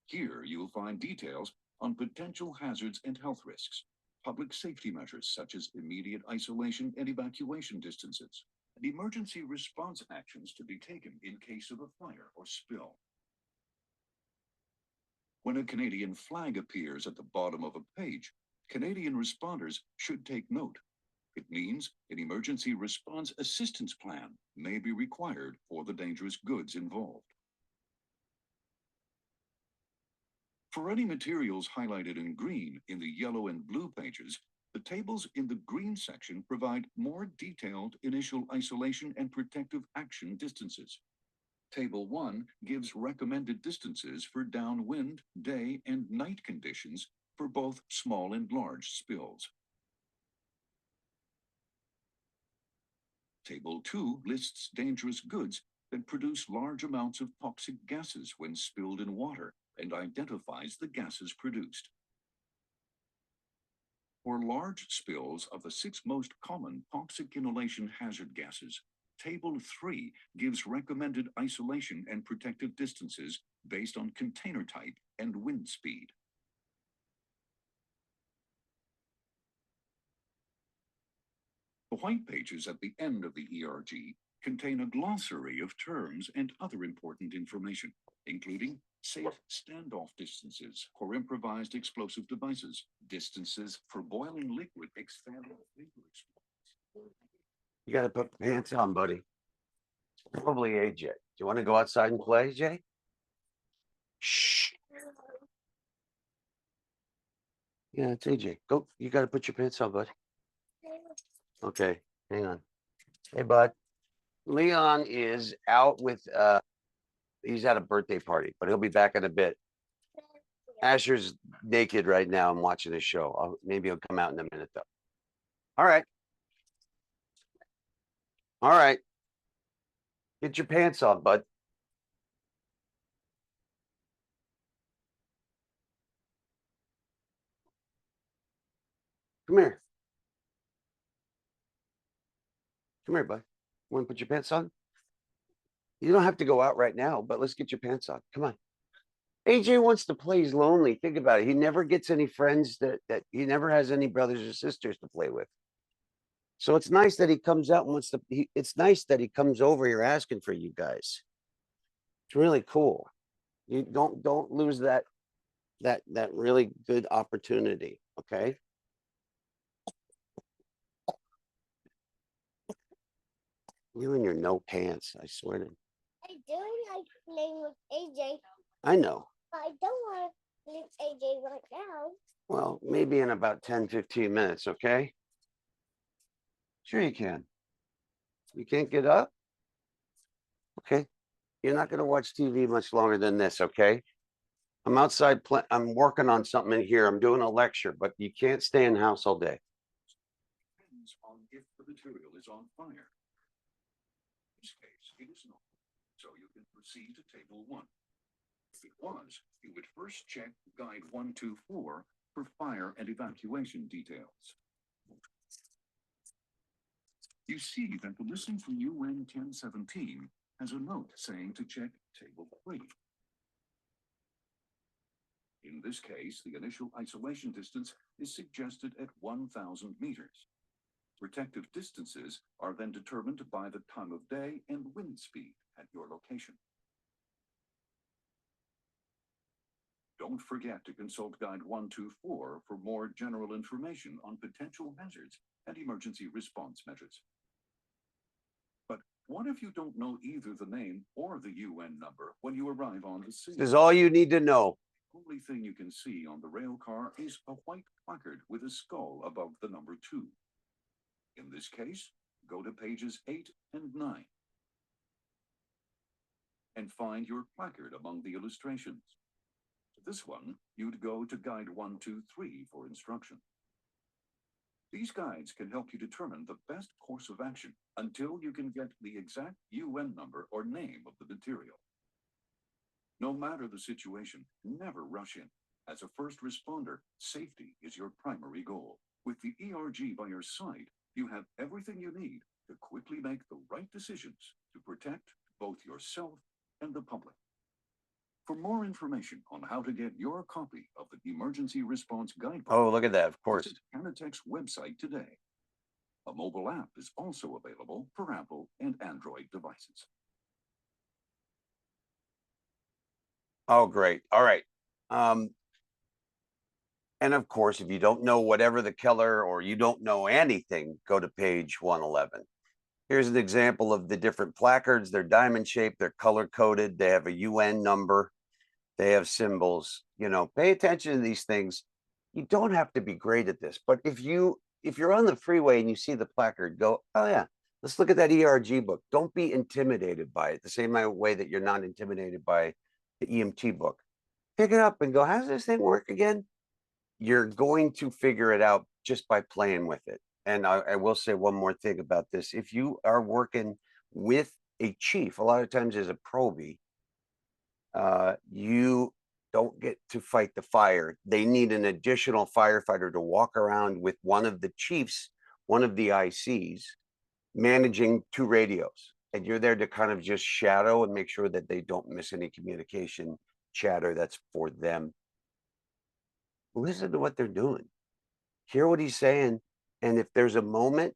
Here you will find details on potential hazards and health risks, public safety measures such as immediate isolation and evacuation distances, and emergency response actions to be taken in case of a fire or spill. When a Canadian flag appears at the bottom of a page, Canadian responders should take note. It means an emergency response assistance plan may be required for the dangerous goods involved. For any materials highlighted in green in the yellow and blue pages, the tables in the green section provide more detailed initial isolation and protective action distances. Table 1 gives recommended distances for downwind, day, and night conditions for both small and large spills. Table 2 lists dangerous goods that produce large amounts of toxic gases when spilled in water and identifies the gases produced. For large spills of the 6 most common toxic inhalation hazard gases, Table 3 gives recommended isolation and protective distances based on container type and wind speed. The white pages at the end of the ERG contain a glossary of terms and other important information, including safe standoff distances for improvised explosive devices, distances for boiling liquid expanding vapor explosions. You gotta put pants on, buddy. Probably AJ. Do you want to go outside and play, Jay? Shh. Yeah, it's AJ. Go. You gotta put your pants on, bud. Okay, hang on. Hey, bud. Leon is out with he's at a birthday party, but he'll be back in a bit. Asher's naked right now and watching his show. Maybe he'll come out in a minute though. All right. All right. Get your pants on, bud. Come here. Come here, bud. Want to put your pants on? You don't have to go out right now, but let's get your pants on. Come on. AJ wants to play. He's lonely. Think about it. He never gets any friends that he never has any brothers or sisters to play with. So it's nice that he comes out and wants to. It's nice that he comes over here asking for you guys. It's really cool. You don't lose that really good opportunity. Okay. You and your no pants. I swear to. I do like playing with AJ. I know. But I don't want to play with AJ right now. Well, maybe in about 10, 15 minutes, okay? Sure you can. You can't get up? Okay. You're not going to watch TV much longer than this, okay? I'm outside, I'm working on something in here. I'm doing a lecture, but you can't stay in the house all day. Depends on if the material is on fire. In this case, it is not. So you can proceed to table 1. If it was, you would first check guide 124 for fire and evacuation details. You see that the list from UN 1017 has a note saying to check table 3. In this case, the initial isolation distance is suggested at 1,000 meters. Protective distances are then determined by the time of day and wind speed at your location. Don't forget to consult Guide 124 for more general information on potential hazards and emergency response measures. But what if you don't know either the name or the UN number when you arrive on the scene? This is all you need to know. The only thing you can see on the rail car is a white placard with a skull above the number 2. In this case, go to pages 8 and 9 and find your placard among the illustrations. For this one, you'd go to Guide 123 for instruction. These guides can help you determine the best course of action until you can get the exact UN number or name of the material. No matter the situation, never rush in. As a first responder, safety is your primary goal. With the ERG by your side, you have everything you need to quickly make the right decisions to protect both yourself and the public. For more information on how to get your copy of the Emergency Response Guidebook, Oh, look at that, of course. visit Canatech's website today. A mobile app is also available for Apple and Android devices. Oh, great. All right. And of course, if you don't know whatever the color or you don't know anything, go to page 111. Here's an example of the different placards. They're diamond shaped, they're color coded, they have a UN number, they have symbols. You know, pay attention to these things. You don't have to be great at this, but if you're on the freeway and you see the placard, go, oh yeah, let's look at that ERG book. Don't be intimidated by it the same way that you're not intimidated by the EMT book. Pick it up and go, how does this thing work again? You're going to figure it out just by playing with it. And I will say one more thing about this. If you are working with a chief, a lot of times as a probie, you don't get to fight the fire. They need an additional firefighter to walk around with one of the chiefs, one of the ICs, managing 2 radios. And you're there to kind of just shadow and make sure that they don't miss any communication chatter that's for them. Listen to what they're doing. Hear what he's saying. And if there's a moment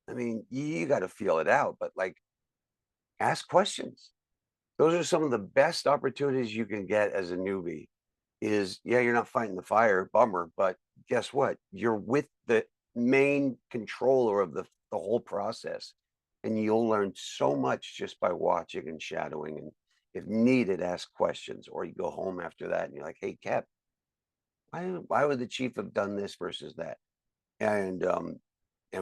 I mean, you got to feel it out, but like ask questions. Those are some of the best opportunities you can get as a newbie is, yeah, you're not fighting the fire, bummer, but guess what? You're with the main controller of the whole process. And you'll learn so much just by watching and shadowing. And if needed, ask questions. Or you go home after that and you're like, hey, Cap, why would the chief have done this versus that? And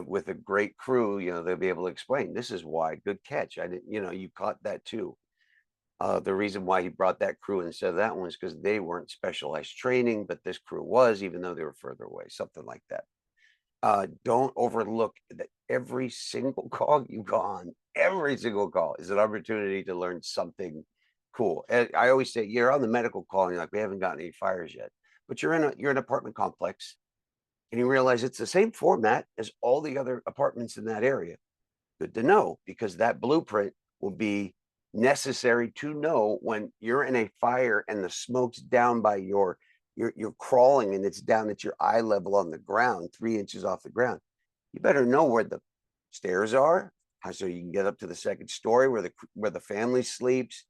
with a great crew, they'll be able to explain this is why. Good catch. I didn't, you caught that too. The reason why he brought that crew instead of that one is because they weren't specialized training, but this crew was, even though they were further away, something like that. Don't overlook that every single call you go on, every single call is an opportunity to learn something cool. And I always say you're on the medical call and you're like, we haven't gotten any fires yet, but you're an apartment complex and you realize it's the same format as all the other apartments in that area. Good to know, because that blueprint will be necessary to know when you're in a fire and the smoke's down by you're crawling and it's down at your eye level on the ground, 3 inches off the ground. You better know where the stairs are, so you can get up to the second story where the family sleeps.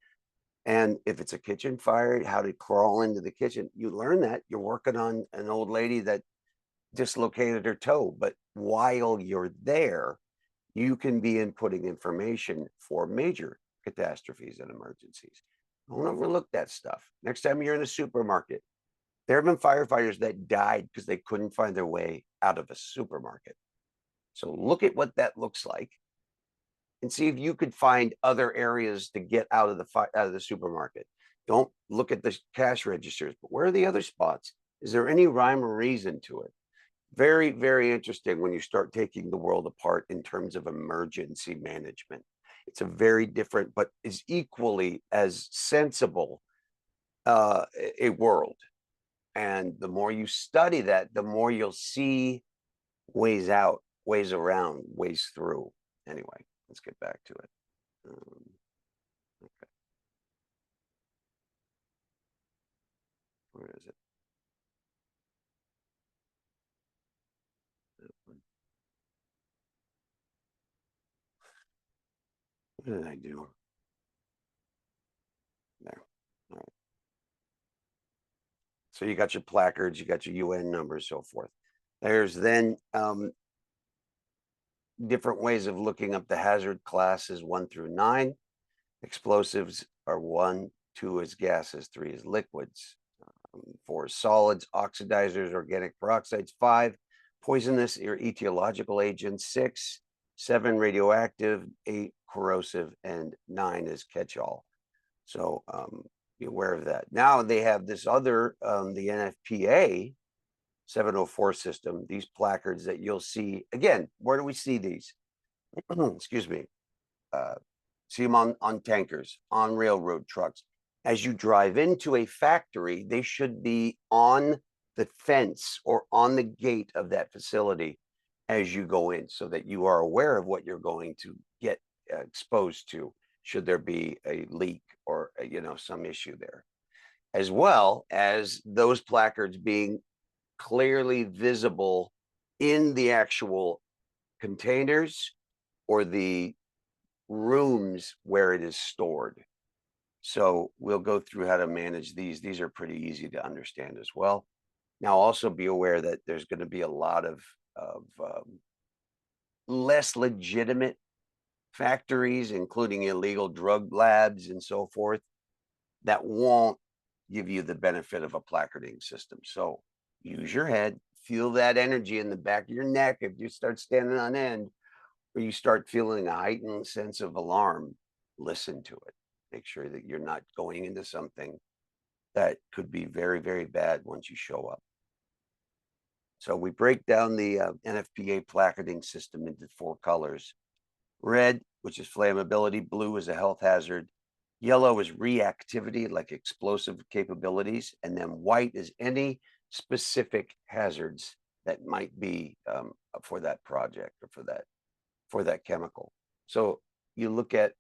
And if it's a kitchen fire, how to crawl into the kitchen. You learn that. You're working on an old lady that dislocated her toe, but while you're there, you can be inputting information for major catastrophes and emergencies. Don't overlook that stuff. Next time you're in a supermarket, there have been firefighters that died because they couldn't find their way out of a supermarket. So look at what that looks like and see if you could find other areas to get out of the supermarket. Don't look at the cash registers, but where are the other spots? Is there any rhyme or reason to it? Very, very interesting when you start taking the world apart in terms of emergency management. It's a very different, but is equally as sensible a world. And the more you study that, the more you'll see ways out, ways around, ways through. Anyway, let's get back to it. Okay. Where is it? What did I do? There. All right. So you got your placards, you got your UN numbers, so forth. There's then different ways of looking up the hazard classes 1 through 9. Explosives are 1, 2 is gases, 3 is liquids. 4 is solids, oxidizers, organic peroxides. 5, poisonous or etiological agents. 6, 7, radioactive. 8, corrosive, and 9 is catch-all. So be aware of that. Now they have this other, the NFPA 704 system, these placards that you'll see. Again, where do we see these? Excuse me. See them on tankers, on railroad trucks. As you drive into a factory, they should be on the fence or on the gate of that facility as you go in, so that you are aware of what you're going to get exposed to should there be a leak or some issue there, as well as those placards being clearly visible in the actual containers or the rooms where it is stored. So we'll go through how to manage these. These are pretty easy to understand as well. Now, also be aware that there's going to be a lot of less legitimate factories, including illegal drug labs and so forth, that won't give you the benefit of a placarding system. So use your head, feel that energy in the back of your neck. If you start standing on end, or you start feeling a heightened sense of alarm, listen to it. Make sure that you're not going into something that could be very, very bad once you show up. So we break down the NFPA placarding system into 4 colors. Red, which is flammability. Blue is a health hazard. Yellow is reactivity, like explosive capabilities. And then white is any specific hazards that might be for that project or for that chemical. So you look at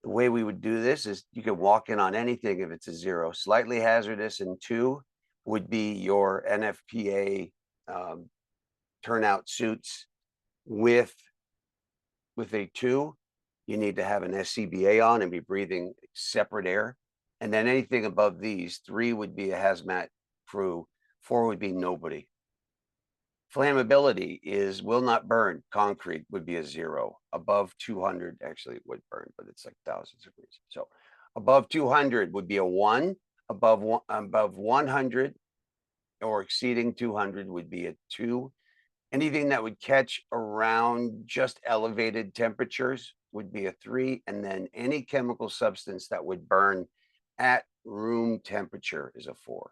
the way we would do this is you can walk in on anything if it's a 0. Slightly hazardous and 2 would be your NFPA turnout suits with with a 2, you need to have an SCBA on and be breathing separate air. And then anything above these, 3 would be a hazmat crew, 4 would be nobody. Flammability is will not burn. Concrete would be a 0. Above 200, actually it would burn, but it's like thousands of degrees. So above 200 would be a 1. Above 100 or exceeding 200 would be a 2. Anything that would catch around just elevated temperatures would be a 3. And then any chemical substance that would burn at room temperature is a 4.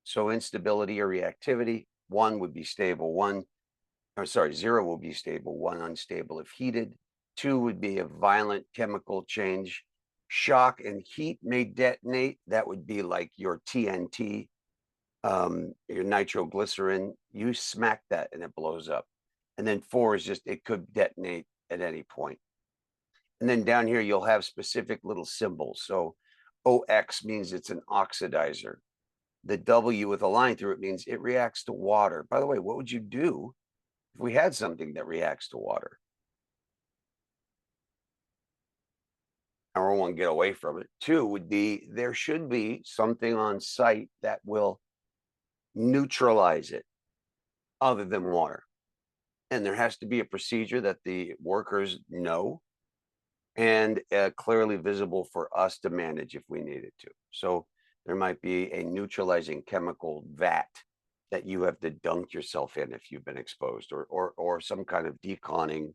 So instability or reactivity, 1 would be stable, 0 will be stable, 1 unstable if heated, 2 would be a violent chemical change. Shock and heat may detonate. That would be like your TNT, your nitroglycerin. You smack that and it blows up. And then 4 is just, it could detonate at any point. And then down here, you'll have specific little symbols. So OX means it's an oxidizer. The W with a line through it means it reacts to water. By the way, what would you do if we had something that reacts to water? Number 1, get away from it. 2 would be, there should be something on site that will neutralize it other than water. And there has to be a procedure that the workers know and clearly visible for us to manage if we needed to. So there might be a neutralizing chemical vat that you have to dunk yourself in if you've been exposed, or some kind of deconning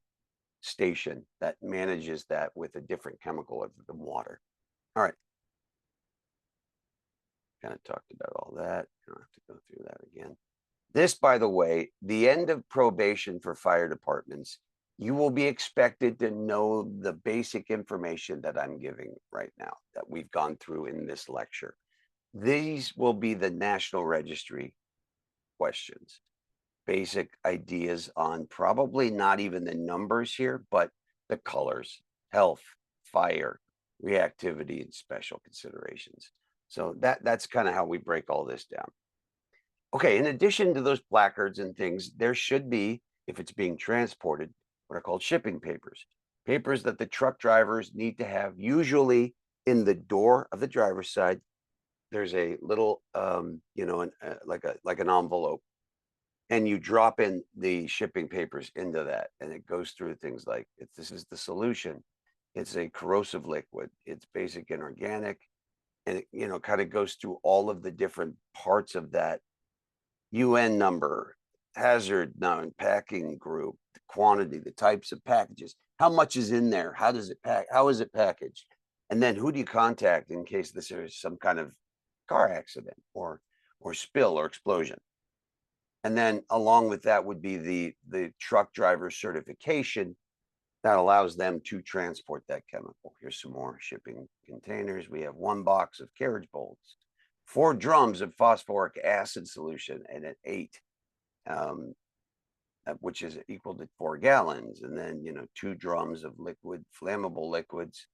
station that manages that with a different chemical other than water. All right. Kind of talked about all that. I don't have to go through that again. This, by the way, the end of probation for fire departments, you will be expected to know the basic information that I'm giving right now that we've gone through in this lecture. These will be the National Registry questions. Basic ideas on probably not even the numbers here, but the colors, health, fire, reactivity, and special considerations. So that's kind of how we break all this down. Okay, in addition to those placards and things, there should be, if it's being transported, what are called shipping papers. Papers that the truck drivers need to have, usually in the door of the driver's side. There's a little, like an envelope, and you drop in the shipping papers into that, and it goes through things like, if this is the solution, it's a corrosive liquid, it's basic and organic, and it, kind of goes through all of the different parts of that UN number, hazard known, packing group, the quantity, the types of packages, how much is in there, how does it pack, how is it packaged, and then who do you contact in case this is some kind of car accident or spill or explosion. And then along with that would be the truck driver certification that allows them to transport that chemical. Here's some more shipping containers. We have 1 box of carriage bolts, 4 drums of phosphoric acid solution, and an 8, which is equal to 4 gallons. And then, 2 drums of liquid, flammable liquids,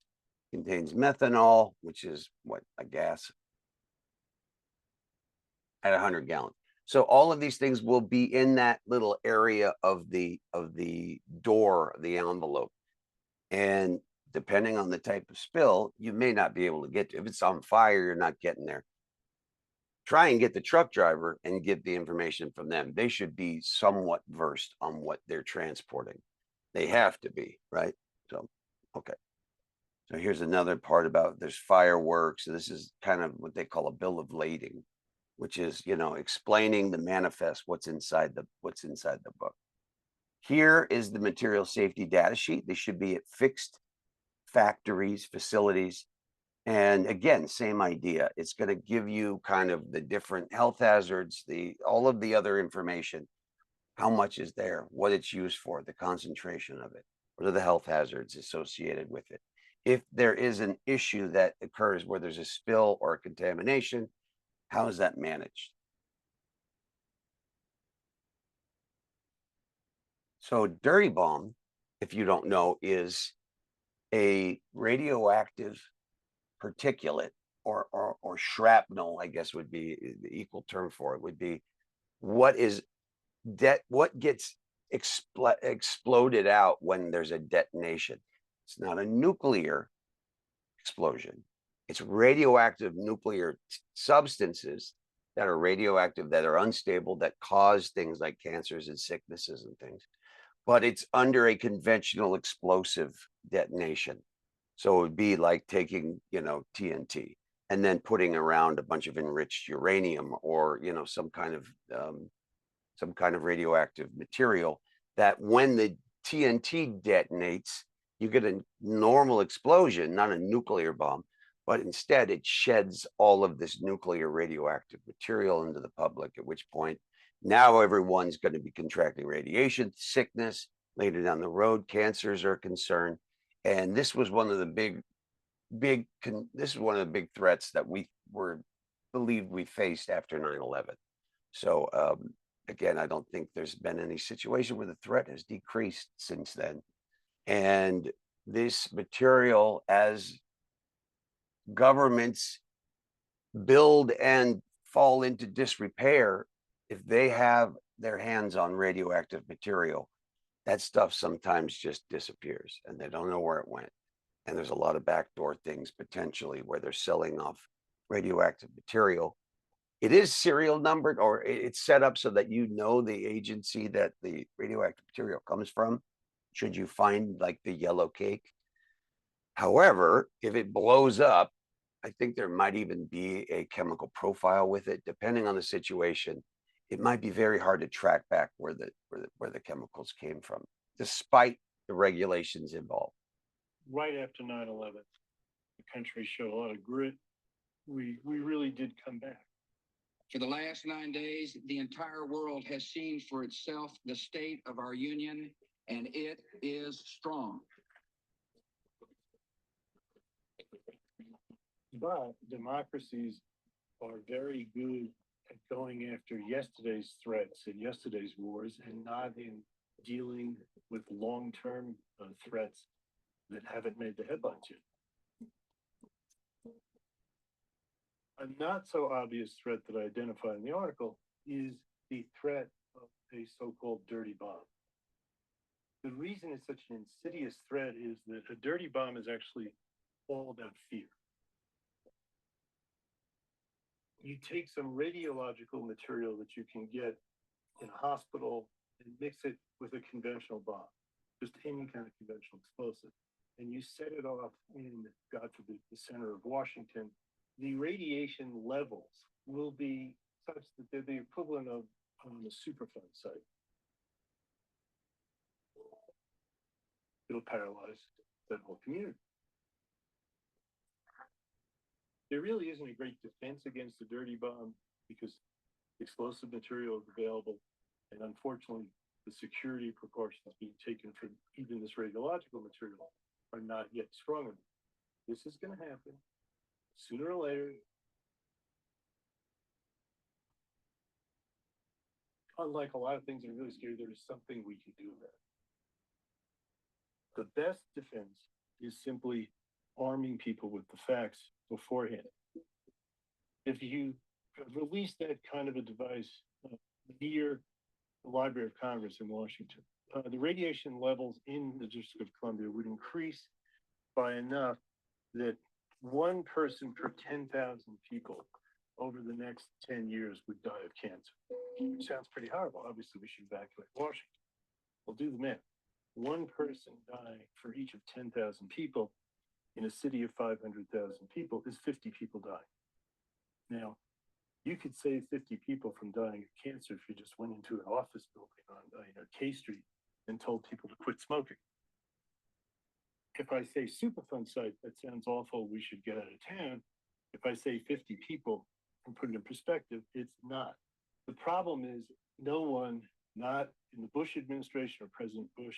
contains methanol, which is a gas, at 100 gallons. So all of these things will be in that little area of the door, the envelope. And depending on the type of spill, you may not be able to get to. If it's on fire, you're not getting there. Try and get the truck driver and get the information from them. They should be somewhat versed on what they're transporting. They have to be, right? So, okay. So here's another part about there's fireworks. This is kind of what they call a bill of lading, which is, explaining the manifest, what's inside the book. Here is the material safety data sheet. They should be at fixed factories, facilities. And again, same idea. It's going to give you kind of the different health hazards, all of the other information, how much is there, what it's used for, the concentration of it, what are the health hazards associated with it. If there is an issue that occurs where there's a spill or a contamination, how is that managed? So dirty bomb, if you don't know, is a radioactive particulate or shrapnel, I guess would be the equal term for it, would be what gets exploded out when there's a detonation. It's not a nuclear explosion. It's radioactive nuclear substances that are radioactive, that are unstable, that cause things like cancers and sicknesses and things. But it's under a conventional explosive detonation. So it would be like taking, TNT and then putting around a bunch of enriched uranium or, some kind of radioactive material that when the TNT detonates, you get a normal explosion, not a nuclear bomb, but instead it sheds all of this nuclear radioactive material into the public, at which point now everyone's going to be contracting radiation sickness. Later down the road, cancers are concerned. And this was one of the big threats that we believed we faced after 9/11. So again, I don't think there's been any situation where the threat has decreased since then. And this material, as governments build and fall into disrepair, if they have their hands on radioactive material, that stuff sometimes just disappears and they don't know where it went. And there's a lot of backdoor things potentially where they're selling off radioactive material. It is serial numbered, or it's set up so that the agency that the radioactive material comes from, should you find like the yellow cake. However, if it blows up, I think there might even be a chemical profile with it. Depending on the situation, it might be very hard to track back where the chemicals came from, despite the regulations involved. Right after 9/11, the country showed a lot of grit. We really did come back. For the last 9 days, the entire world has seen for itself the state of our union, and it is strong. But democracies are very good at going after yesterday's threats and yesterday's wars and not in dealing with long-term threats that haven't made the headlines yet. A not so obvious threat that I identified in the article is the threat of a so-called dirty bomb. The reason it's such an insidious threat is that a dirty bomb is actually all about fear. You take some radiological material that you can get in a hospital and mix it with a conventional bomb, just any kind of conventional explosive, and you set it off in, God forbid, the center of Washington. The radiation levels will be such that they're the equivalent of a Superfund site. It'll paralyze that whole community. There really isn't a great defense against a dirty bomb because explosive material is available, and unfortunately, the security precautions being taken for even this radiological material are not yet strong enough. This is going to happen sooner or later. Unlike a lot of things that are really scary, there is something we can do about it. The best defense is simply arming people with the facts beforehand. If you release that kind of a device near the Library of Congress in Washington, the radiation levels in the District of Columbia would increase by enough that one person per 10,000 people over the next 10 years would die of cancer. It sounds pretty horrible. Obviously, we should evacuate Washington. We'll do the math. One person dying for each of 10,000 people in a city of 500,000 people is 50 people dying. Now, you could save 50 people from dying of cancer if you just went into an office building on K Street and told people to quit smoking. If I say Superfund site, that sounds awful, we should get out of town. If I say 50 people and put it in perspective, it's not. The problem is no one, not in the Bush administration or President Bush,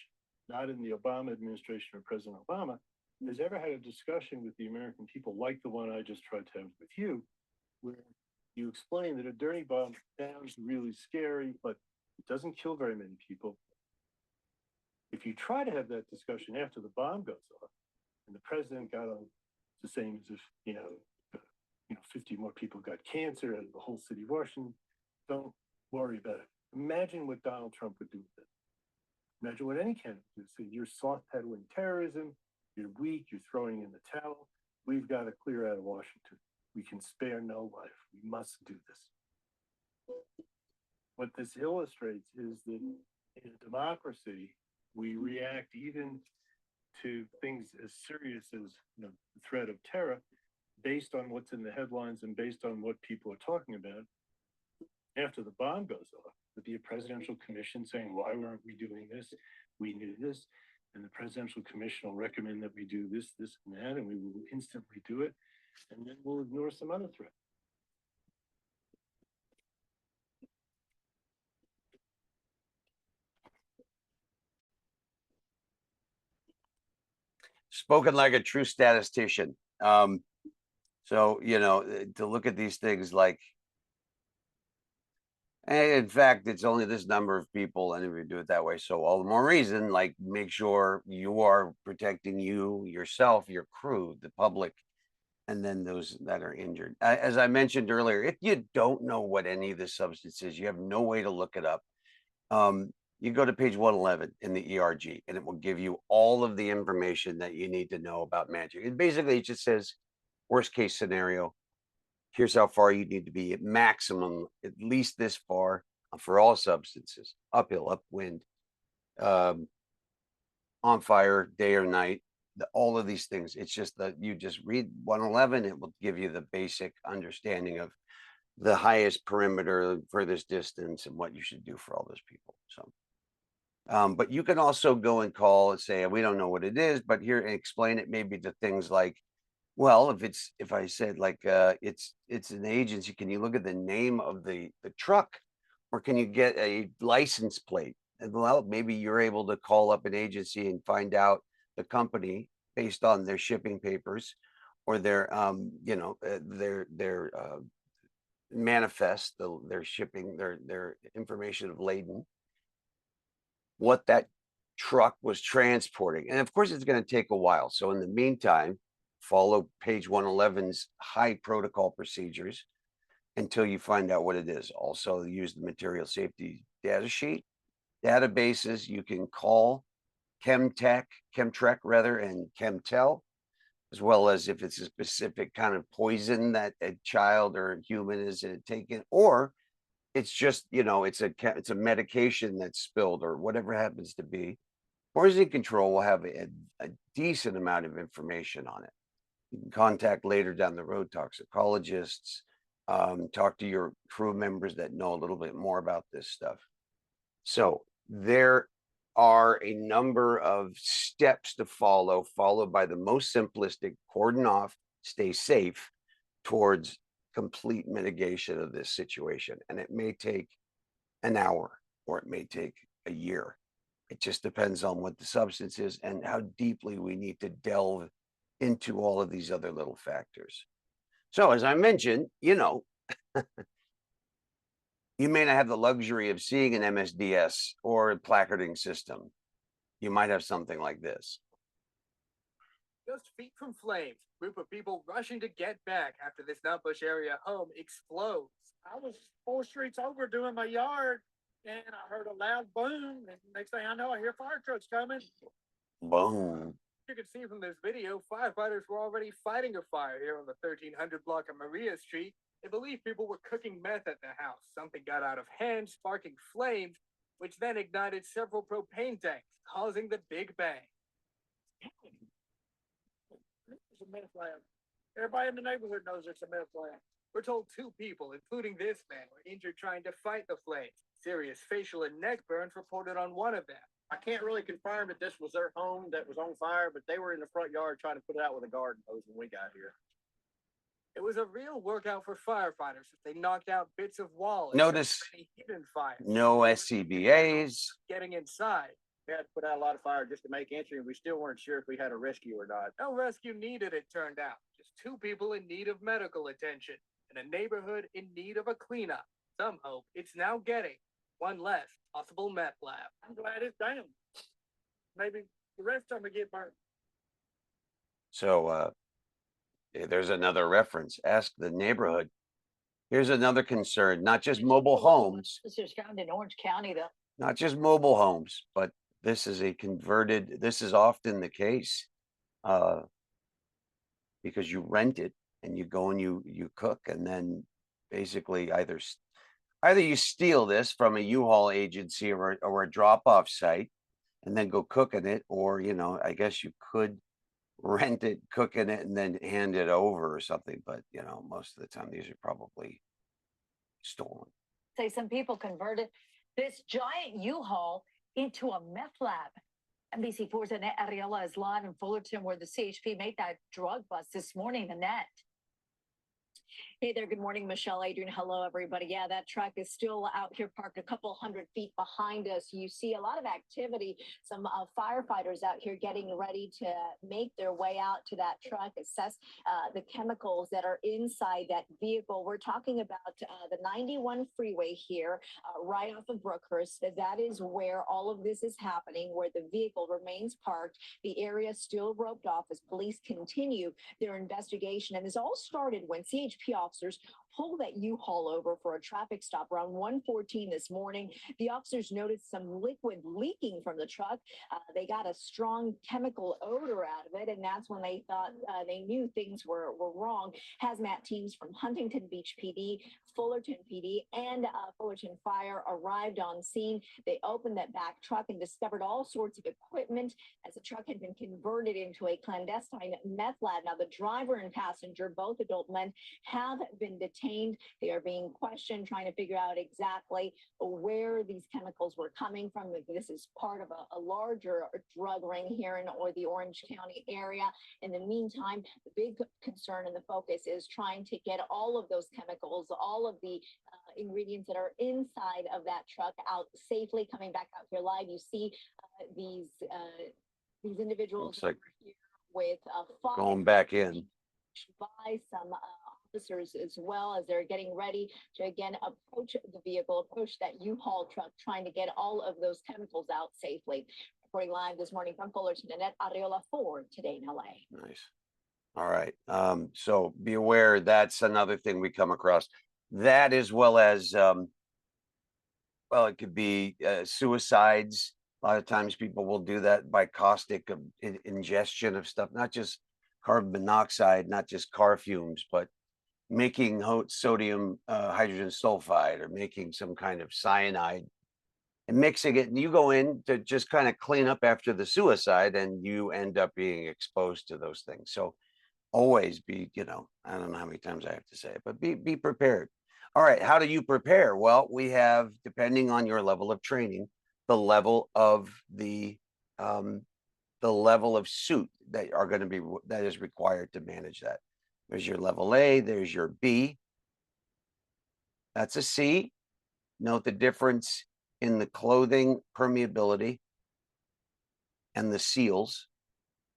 not in the Obama administration or President Obama, has ever had a discussion with the American people like the one I just tried to have with you, where you explain that a dirty bomb sounds really scary, but it doesn't kill very many people. If you try to have that discussion after the bomb goes off, and the president got on the same as if 50 more people got cancer out of the whole city of Washington, don't worry about it. Imagine what Donald Trump would do with it. Imagine what any candidate do. So you're soft pedaling terrorism, you're weak, you're throwing in the towel. We've got to clear out of Washington. We can spare no life. We must do this. What this illustrates is that in a democracy, we react even to things as serious as the threat of terror based on what's in the headlines and based on what people are talking about. After the bomb goes off, there'll be a presidential commission saying, why weren't we doing this? We knew this. And the presidential commission will recommend that we do this, this, and that, and we will instantly do it. And then we'll ignore some other threat. Spoken like a true statistician. So, you know, to look at these things like, in fact, it's only this number of people, and if you do it that way, so all the more reason, like, make sure you are protecting you, yourself, your crew, the public, and then those that are injured. As I mentioned earlier, if you don't know what any of this substance is, you have no way to look it up. You go to page 111 in the ERG, and it will give you all of the information that you need to know about magic. And basically, it just says, worst case scenario, here's how far you need to be at maximum, at least this far for all substances, uphill, upwind, on fire, day or night, all of these things. It's just that you just read 111, it will give you the basic understanding of the highest perimeter, furthest distance, and what you should do for all those people. So, but you can also go and call and say, we don't know what it is, but here, and explain it maybe to things like, well, if I said like, it's an agency, can you look at the name of the truck, or can you get a license plate? And well, maybe you're able to call up an agency and find out the company based on their shipping papers or their, you know, their manifest, their shipping, their information of laden, what that truck was transporting. And of course, it's going to take a while. So in the meantime, follow page 111's high protocol procedures until you find out what it is. Also use the material safety data sheet. Databases, you can call Chemtrek rather, and Chemtel, as well as if it's a specific kind of poison that a child or a human is taking, or it's just, you know, it's a medication that's spilled or whatever happens to be. Poison control will have a decent amount of information on it. You can contact later down the road toxicologists, talk to your crew members that know a little bit more about this stuff. So there are a number of steps to follow, followed by the most simplistic: cordon off, stay safe, towards complete mitigation of this situation. And it may take an hour, or it may take a year. It just depends on what the substance is and how deeply we need to delve into all of these other little factors. So as I mentioned, you know, you may not have the luxury of seeing an MSDS or a placarding system. You might have something like this. Just feet from flames. Group of people rushing to get back after this Nutbush area home explodes. I was 4 streets over doing my yard, and I heard a loud boom, and next thing I know, I hear fire trucks coming. Boom. You can see from this video, firefighters were already fighting a fire here on the 1300 block of Maria Street. They believe people were cooking meth at the house. Something got out of hand, sparking flames, which then ignited several propane tanks, causing the big bang. It's a meth lab. Everybody in the neighborhood knows it's a meth lab. We're told 2 people, including this man, were injured trying to fight the flames. Serious facial and neck burns reported on one of them. I can't really confirm that this was their home that was on fire, but they were in the front yard trying to put it out with a garden hose when we got here. It was a real workout for firefighters as they knocked out bits of wall. Notice hidden fires. no SCBAs. Getting inside. We had to put out a lot of fire just to make entry, and we still weren't sure if we had a rescue or not. No rescue needed, it turned out. Just 2 people in need of medical attention and a neighborhood in need of a cleanup. Some hope it's now getting one less possible meth lab. I'm glad it's down. Maybe the rest of them get burned. So there's another reference. Ask the neighborhood. Here's another concern, not just mobile homes. This is found in Orange County, though. Not just mobile homes, but this is this is often the case, because you rent it and you go and you cook, and then basically either you steal this from a U-Haul agency or a drop-off site and then go cook in it, or, you know, I guess you could rent it, cook in it, and then hand it over or something. But, you know, most of the time these are probably stolen. Say some people converted this giant U-Haul into a meth lab. NBC4's Annette Arriola is live in Fullerton, where the CHP made that drug bust this morning. Annette. Hey there, good morning, Michelle, Adrian. Hello, everybody. Yeah, that truck is still out here parked a couple hundred feet behind us. You see a lot of activity, some firefighters out here getting ready to make their way out to that truck, assess the chemicals that are inside that vehicle. We're talking about the 91 freeway here, right off of Brookhurst. That is where all of this is happening, where the vehicle remains parked. The area still roped off as police continue their investigation. And this all started when CHP officers pulled that U-Haul over for a traffic stop around 1:14 this morning. The officers noticed some liquid leaking from the truck. They got a strong chemical odor out of it, and that's when they thought they knew things were wrong. HAZMAT teams from Huntington Beach PD, Fullerton PD, and Fullerton Fire arrived on scene. They opened that back truck and discovered all sorts of equipment, as the truck had been converted into a clandestine meth lab. Now, the driver and passenger, both adult men, have been detained. They are being questioned, trying to figure out exactly where these chemicals were coming from. This is part of a larger drug ring here in the Orange County area. In the meantime, the big concern and the focus is trying to get all of those chemicals, all of the ingredients that are inside of that truck out safely. Coming back out here live, you see these individuals Looks like here with going back in by some officers, as well as they're getting ready to again approach the vehicle, approach that U-Haul truck, trying to get all of those chemicals out safely. Reporting live this morning from Fullerton, Annette Arriola for Today in LA. Nice. All right. So be aware, that's another thing we come across. That, as well as well, it could be suicides. A lot of times people will do that by caustic ingestion of stuff, not just carbon monoxide, not just car fumes, but making sodium hydrogen sulfide, or making some kind of cyanide and mixing it. And you go in to just kind of clean up after the suicide, and you end up being exposed to those things. So always be, you know, I don't know how many times I have to say it, but be prepared. All right. How do you prepare? Well, we have, depending on your level of training, the level of the level of suit that are going to be, that is required to manage that. There's your level A, there's your B. That's a C. Note the difference in the clothing permeability and the seals,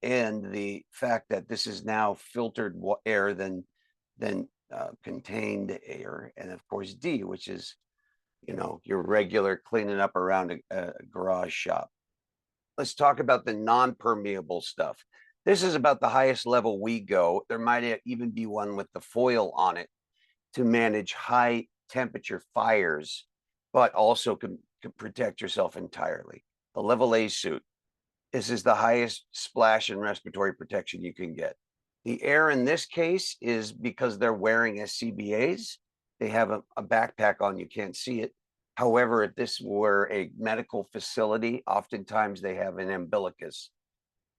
and the fact that this is now filtered air than contained air. And of course, D, which is, you know, your regular cleaning up around a garage shop. Let's talk about the non-permeable stuff. This is about the highest level we go. There might even be one with the foil on it to manage high temperature fires, but also can protect yourself entirely. The level A suit. This is the highest splash and respiratory protection you can get. The air in this case is because they're wearing SCBAs. They have a backpack on, you can't see it. However, if this were a medical facility, oftentimes they have an umbilicus,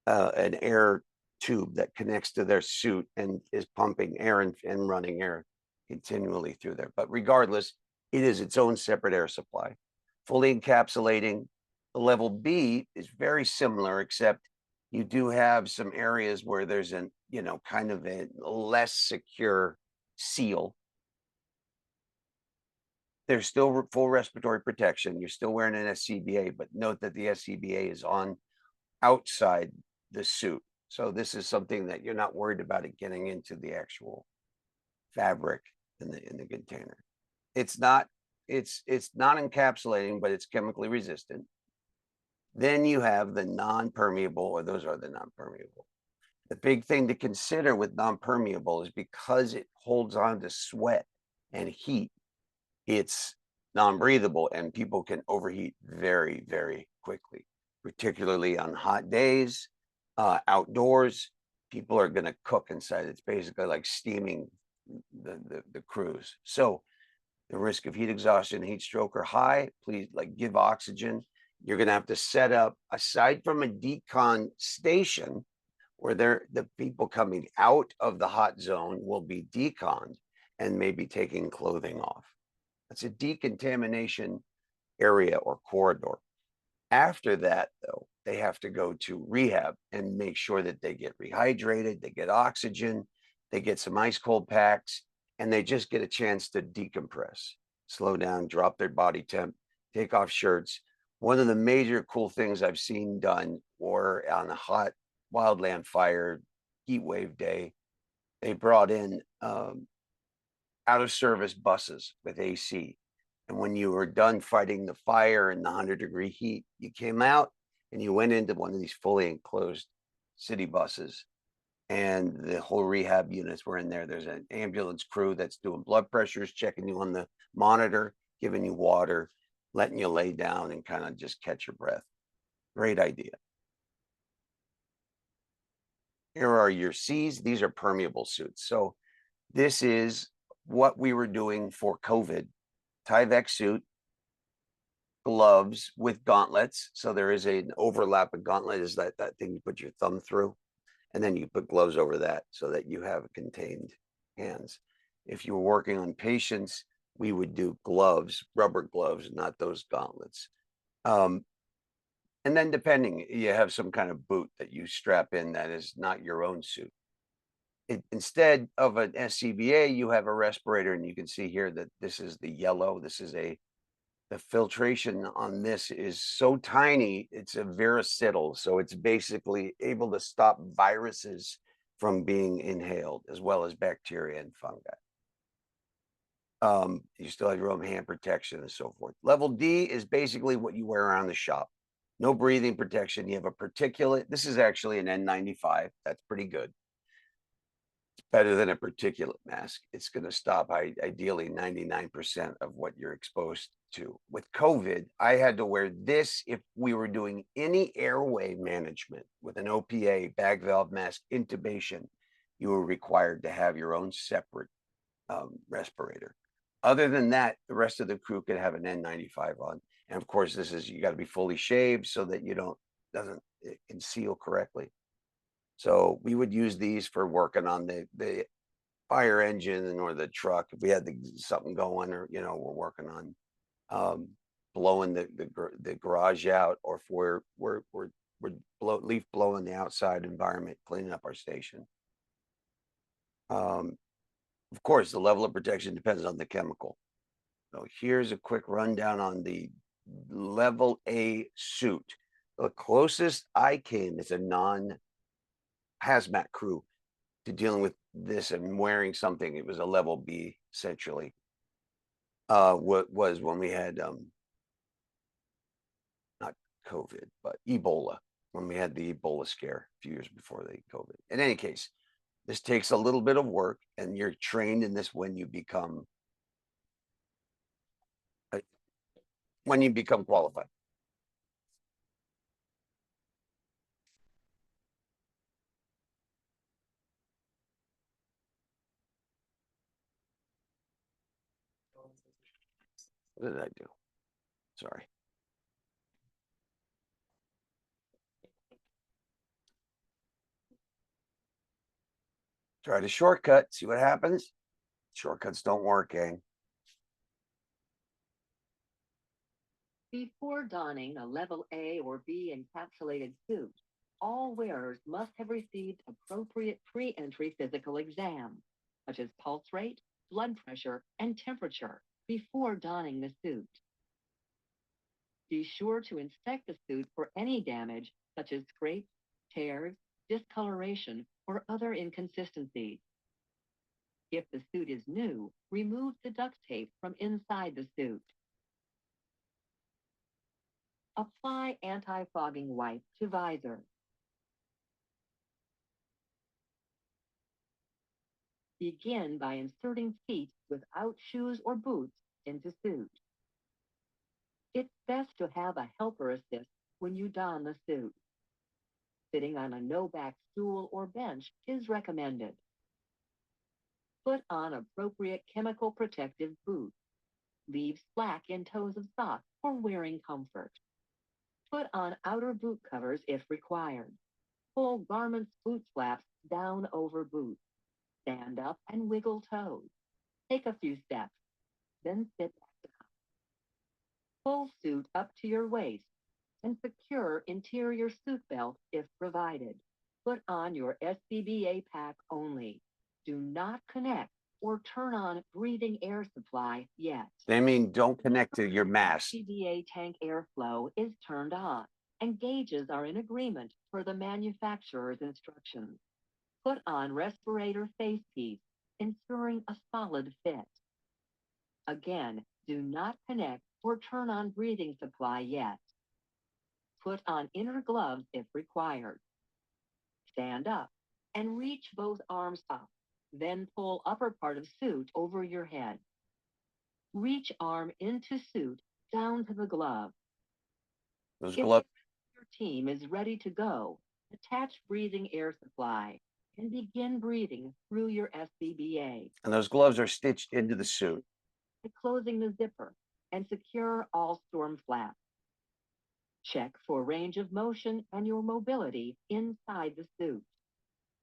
an air tube that connects to their suit and is pumping air and running air continually through there. But regardless, it is its own separate air supply. Fully encapsulating. The level B is very similar, except you do have some areas where there's an, you know, kind of a less secure seal. There's still full respiratory protection. You're still wearing an SCBA, but note that the SCBA is on outside the suit. So this is something that you're not worried about it getting into the actual fabric in the container. It's not encapsulating, but it's chemically resistant. Then you have the non-permeable, or those are the non-permeable. The big thing to consider with non-permeable is because it holds on to sweat and heat, it's non-breathable, and people can overheat very, very quickly. particularly on hot days, outdoors. People are going to cook inside. It's basically like steaming the cruise. So the risk of heat exhaustion, heat stroke are high. Please like give oxygen. You're going to have to set up, aside from a decon station, where the people coming out of the hot zone will be deconned and maybe taking clothing off. That's a decontamination area or corridor. After that, though, they have to go to rehab and make sure that they get rehydrated, they get oxygen, they get some ice cold packs, and they just get a chance to decompress, slow down, drop their body temp, take off shirts. One of the major cool things I've seen done, or on a hot wildland fire heat wave day, they brought in out of service buses with AC. And when you were done fighting the fire in the 100-degree heat, you came out and you went into one of these fully enclosed city buses, and the whole rehab units were in there. There's an ambulance crew that's doing blood pressures, checking you on the monitor, giving you water, letting you lay down and kind of just catch your breath. Great idea. Here are your C's. These are permeable suits. So this is what we were doing for COVID. Tyvek suit, gloves with gauntlets. So there is an overlap. A gauntlet is that thing you put your thumb through, and then you put gloves over that so that you have contained hands. If you were working on patients, we would do gloves, rubber gloves, not those gauntlets. And then depending, you have some kind of boot that you strap in that is not your own suit. Instead of an SCBA, you have a respirator, and you can see here that this is the yellow. This is the filtration on this is so tiny, it's a varicidal. So it's basically able to stop viruses from being inhaled, as well as bacteria and fungi. You still have your own hand protection and so forth. Level D is basically what you wear around the shop. No breathing protection. You have a particulate. This is actually an N95. That's pretty good. It's better than a particulate mask. It's going to stop ideally 99% of what you're exposed to. With COVID, I had to wear this if we were doing any airway management with an OPA, bag valve mask, intubation. You were required to have your own separate respirator. Other than that, the rest of the crew could have an N95 on. And of course, this is, you got to be fully shaved so that you doesn't conceal correctly. So we would use these for working on the fire engine or the truck. If we had something going, or, we're working on blowing the garage out, or if we're leaf blowing the outside environment, cleaning up our station. Of course, the level of protection depends on the chemical. So here's a quick rundown on the level A suit. The closest I came as a non-hazmat crew to dealing with this and wearing something, it was a level B, essentially. What was when we had not COVID, but Ebola, when we had the Ebola scare a few years before the COVID. In any case, this takes a little bit of work, and you're trained in this when you become qualified. What did I do? Sorry. Try to shortcut, see what happens. Shortcuts don't work, gang. Before donning a level A or B encapsulated suit, all wearers must have received appropriate pre-entry physical exams, such as pulse rate, blood pressure, and temperature, before donning the suit. Be sure to inspect the suit for any damage, such as scrapes, tears, discoloration, or other inconsistencies. If the suit is new, remove the duct tape from inside the suit. Apply anti-fogging wipe to visor. Begin by inserting feet without shoes or boots into suit. It's best to have a helper assist when you don the suit. Sitting on a no-back stool or bench is recommended. Put on appropriate chemical protective boots. Leave slack in toes of socks for wearing comfort. Put on outer boot covers if required. Pull garments' boot flaps down over boots. Stand up and wiggle toes. Take a few steps, then sit back down. Pull suit up to your waist and secure interior suit belt if provided. Put on your SCBA pack only. Do not connect or turn on breathing air supply yet. They mean don't connect to your mask. SCBA tank airflow is turned on and gauges are in agreement per the manufacturer's instructions. Put on respirator face piece, ensuring a solid fit. Again, do not connect or turn on breathing supply yet. Put on inner gloves if required. Stand up and reach both arms up. Then pull upper part of suit over your head. Reach arm into suit down to the glove. Those If gloves. your team is ready to go, attach breathing air supply and begin breathing through your SCBA. And those gloves are stitched into the suit. By closing the zipper and secure all storm flaps. Check for range of motion and your mobility inside the suit.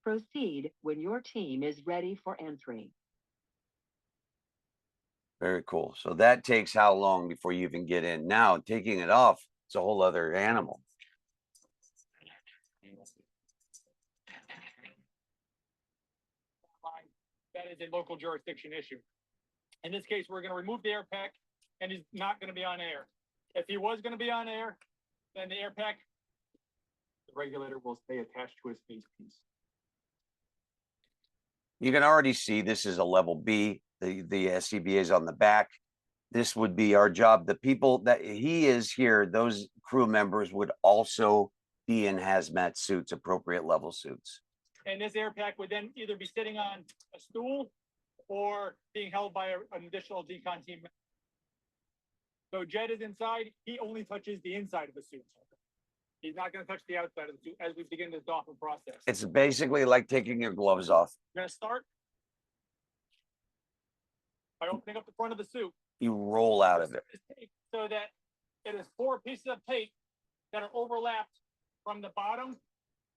Proceed when your team is ready for entry. Very cool. So that takes how long before you even get in? Now, taking it off, it's a whole other animal. That is a local jurisdiction issue. In this case, we're going to remove the air pack, and he's not going to be on air. If he was going to be on air, then the air pack, the regulator will stay attached to his face piece. You can already see this is a level B. The SCBA is on the back. This would be our job. The people that he is here, those crew members would also be in hazmat suits, appropriate level suits. And this air pack would then either be sitting on a stool or being held by an additional decon team. So Jed is inside. He only touches the inside of the suit. He's not going to touch the outside of the suit as we begin this doffing process. It's basically like taking your gloves off. I'm going to start by opening up the front of the suit. You roll out of it. So that it is 4 pieces of tape that are overlapped from the bottom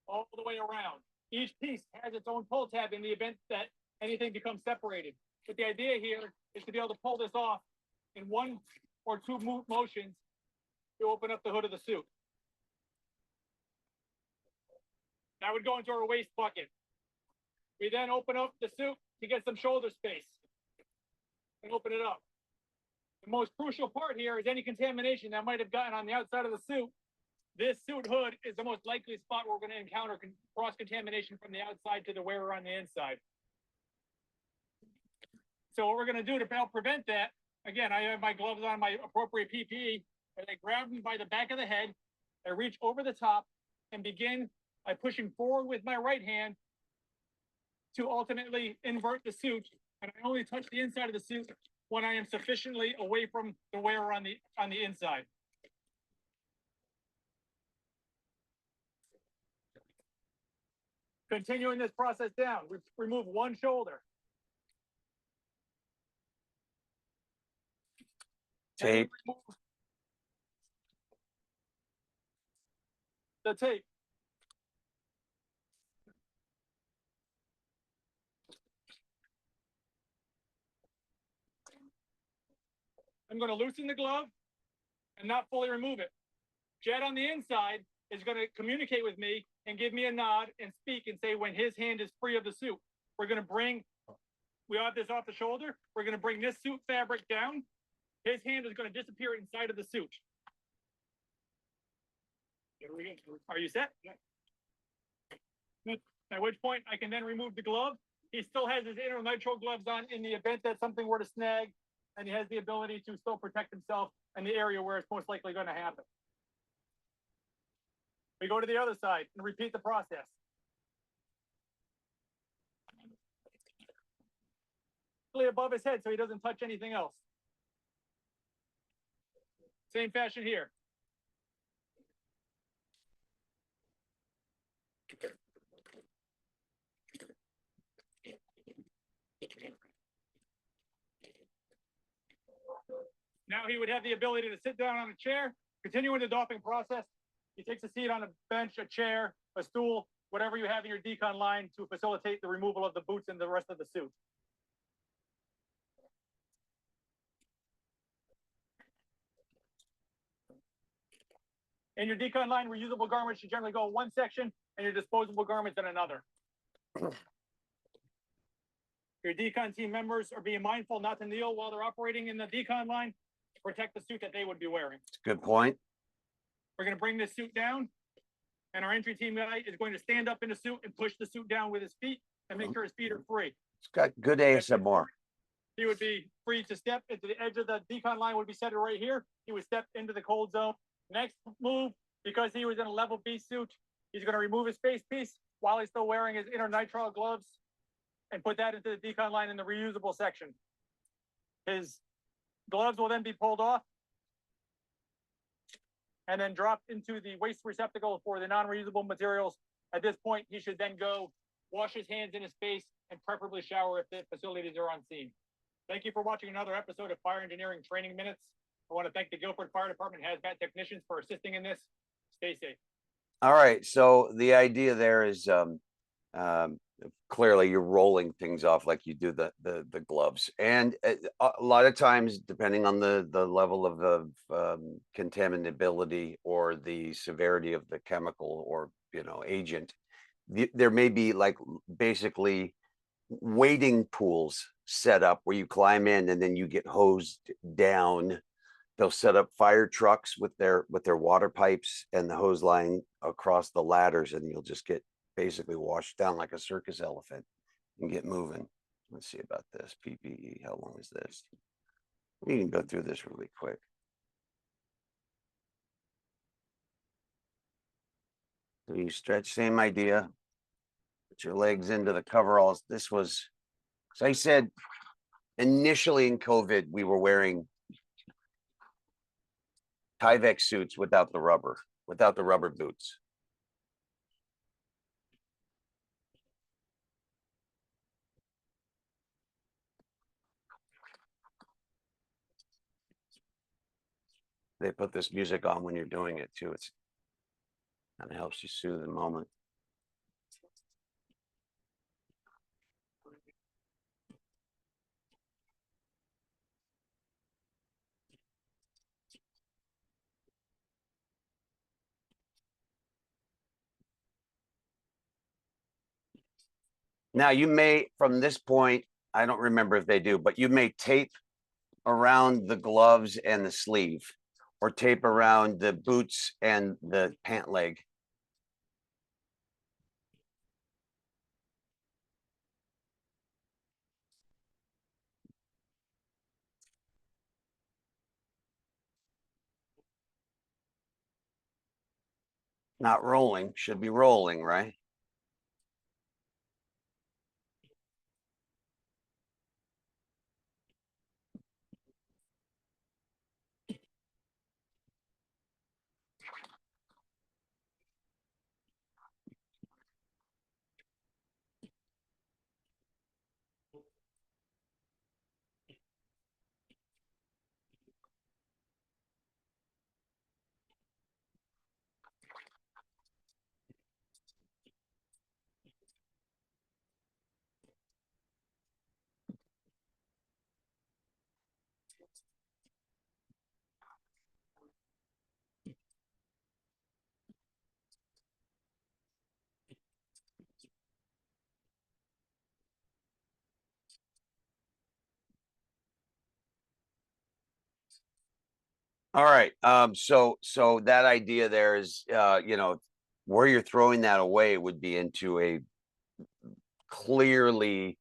all the way around. Each piece has its own pull tab in the event that anything becomes separated. But the idea here is to be able to pull this off in 1 or 2 motions to open up the hood of the suit. That would go into our waste bucket. We then open up the suit to get some shoulder space and open it up. The most crucial part here is any contamination that might have gotten on the outside of the suit. This suit hood is the most likely spot where we're going to encounter cross-contamination from the outside to the wearer on the inside. So what we're going to do to help prevent that, again, I have my gloves on, my appropriate PPE, and I grab them by the back of the head, I reach over the top and begin by pushing forward with my right hand to ultimately invert the suit. And I only touch the inside of the suit when I am sufficiently away from the wearer on the inside. Continuing this process down, we remove one shoulder. Tape. The tape. I'm going to loosen the glove and not fully remove it. Jed on the inside is going to communicate with me and give me a nod and speak and say when his hand is free of the suit. We're going to bring, we have this off the shoulder. We're going to bring this suit fabric down. His hand is going to disappear inside of the suit. Are you set? At which point I can then remove the glove. He still has his inner nitro gloves on in the event that something were to snag, and he has the ability to still protect himself in the area where it's most likely going to happen. We go to the other side and repeat the process. Above his head so he doesn't touch anything else. Same fashion here. Now he would have the ability to sit down on a chair, continuing the doping process. He takes a seat on a bench, a chair, a stool, whatever you have in your decon line to facilitate the removal of the boots and the rest of the suit. In your decon line, reusable garments should generally go in one section and your disposable garments in another. Your decon team members are being mindful not to kneel while they're operating in the decon line to protect the suit that they would be wearing. Good point. We're going to bring this suit down, and our entry team guy is going to stand up in the suit and push the suit down with his feet and make sure his feet are free. It's got good ASMR. He would be free to step into the edge of the decon line, would be set right here. He would step into the cold zone. Next move, because he was in a level B suit, he's going to remove his face piece while he's still wearing his inner nitrile gloves and put that into the decon line in the reusable section. His gloves will then be pulled off and then dropped into the waste receptacle for the non-reusable materials. At this point, he should then go wash his hands and his face and preferably shower if the facilities are on scene. Thank you for watching another episode of Fire Engineering Training Minutes. I want to thank the Guilford Fire Department HAZMAT technicians for assisting in this. Stay safe. All right. So the idea there is clearly you're rolling things off like you do the gloves, and a lot of times, depending on the level of contaminability or the severity of the chemical or agent, there may be like basically wading pools set up where you climb in and then you get hosed down. They'll set up fire trucks with their water pipes and the hose line across the ladders, and you'll just get basically washed down like a circus elephant and get moving. Let's see about this PPE. How long is this? We can go through this really quick. So you stretch, same idea. Put your legs into the coveralls. This was, as I said, initially in COVID, we were wearing Tyvek suits without the rubber boots. They put this music on when you're doing it too. It's kind of helps you soothe the moment. Now you may, from this point, I don't remember if they do, but you may tape around the gloves and the sleeve, or tape around the boots and the pant leg. Not rolling, should be rolling, right? All right. So that idea there is, where you're throwing that away would be into a clearly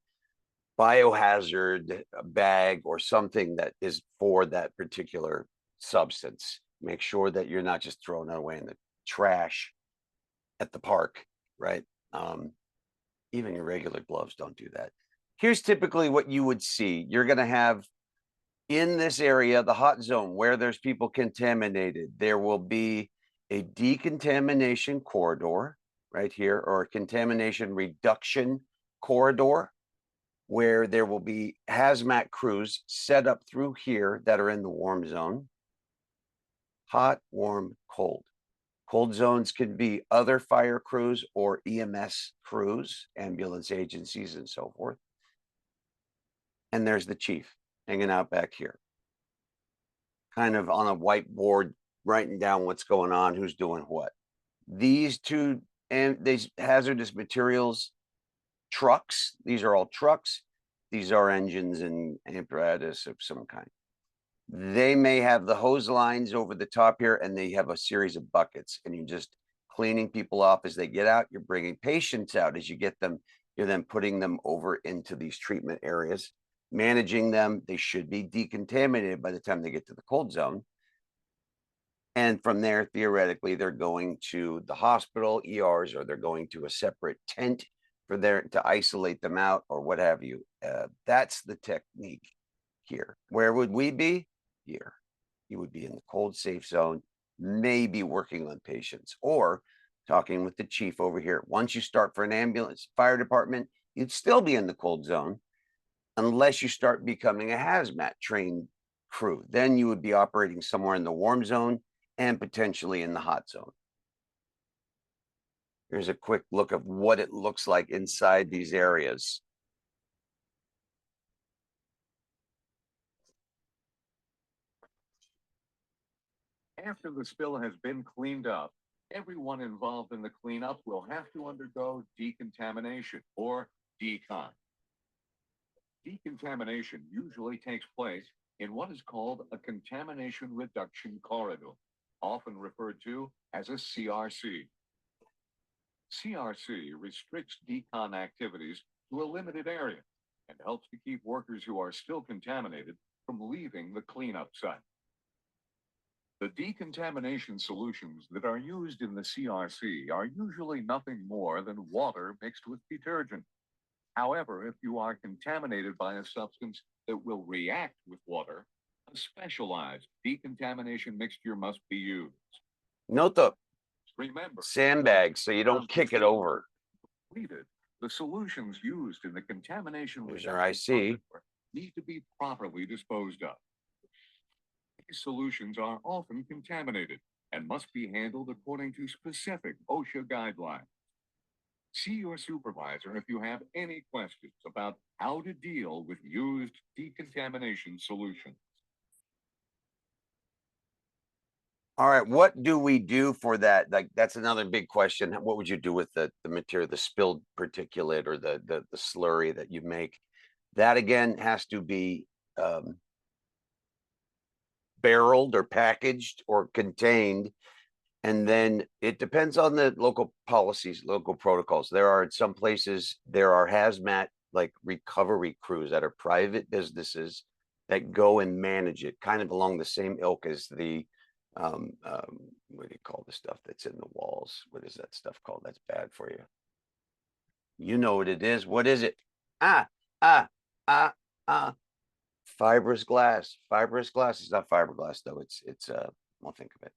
biohazard bag or something that is for that particular substance. Make sure that you're not just throwing it away in the trash at the park, right? Even your regular gloves don't do that. Here's typically what you would see. You're going to have in this area, the hot zone where there's people contaminated, there will be a decontamination corridor right here, or a contamination reduction corridor. where there will be hazmat crews set up through here that are in the warm zone. Hot, warm, cold. Cold zones can be other fire crews or EMS crews, ambulance agencies, and so forth. And there's the chief hanging out back here, kind of on a whiteboard, writing down what's going on, who's doing what. These two, and these hazardous materials trucks, these are all trucks. These are engines and apparatus of some kind. They may have the hose lines over the top here, and they have a series of buckets, and you're just cleaning people off as they get out. You're bringing patients out as you get them. You're then putting them over into these treatment areas, managing them. They should be decontaminated by the time they get to the cold zone. And from there, theoretically, they're going to the hospital, ERs, or they're going to a separate tent for there to isolate them out or what have you. That's the technique here. Where would we be? Here. You would be in the cold safe zone, maybe working on patients or talking with the chief over here. Once you start for an ambulance fire department, you'd still be in the cold zone unless you start becoming a hazmat trained crew. Then you would be operating somewhere in the warm zone and potentially in the hot zone. Here's a quick look of what it looks like inside these areas. After the spill has been cleaned up, everyone involved in the cleanup will have to undergo decontamination or decon. Decontamination usually takes place in what is called a contamination reduction corridor, often referred to as a CRC. CRC restricts decon activities to a limited area and helps to keep workers who are still contaminated from leaving the cleanup site. The decontamination solutions that are used in the CRC are usually nothing more than water mixed with detergent. However, if you are contaminated by a substance that will react with water, a specialized decontamination mixture must be used. Note the Remember, sandbags so you don't kick it over. Completed, the solutions used in the contamination There's your reduction IC. need to be properly disposed of. These solutions are often contaminated and must be handled according to specific OSHA guidelines. See your supervisor if you have any questions about how to deal with used decontamination solutions. All right, what do we do for that? Like, that's another big question. What would you do with the material, the spilled particulate or the slurry that you make? That again has to be barreled or packaged or contained. And then it depends on the local policies, local protocols. There are in some places, there are hazmat like recovery crews that are private businesses that go and manage it, kind of along the same ilk as the what do you call the stuff that's in the walls? What is that stuff called? That's bad for you. You know what it is. What is it? Fibrous glass. Fibrous glass is not fiberglass though. It's I'll think of it.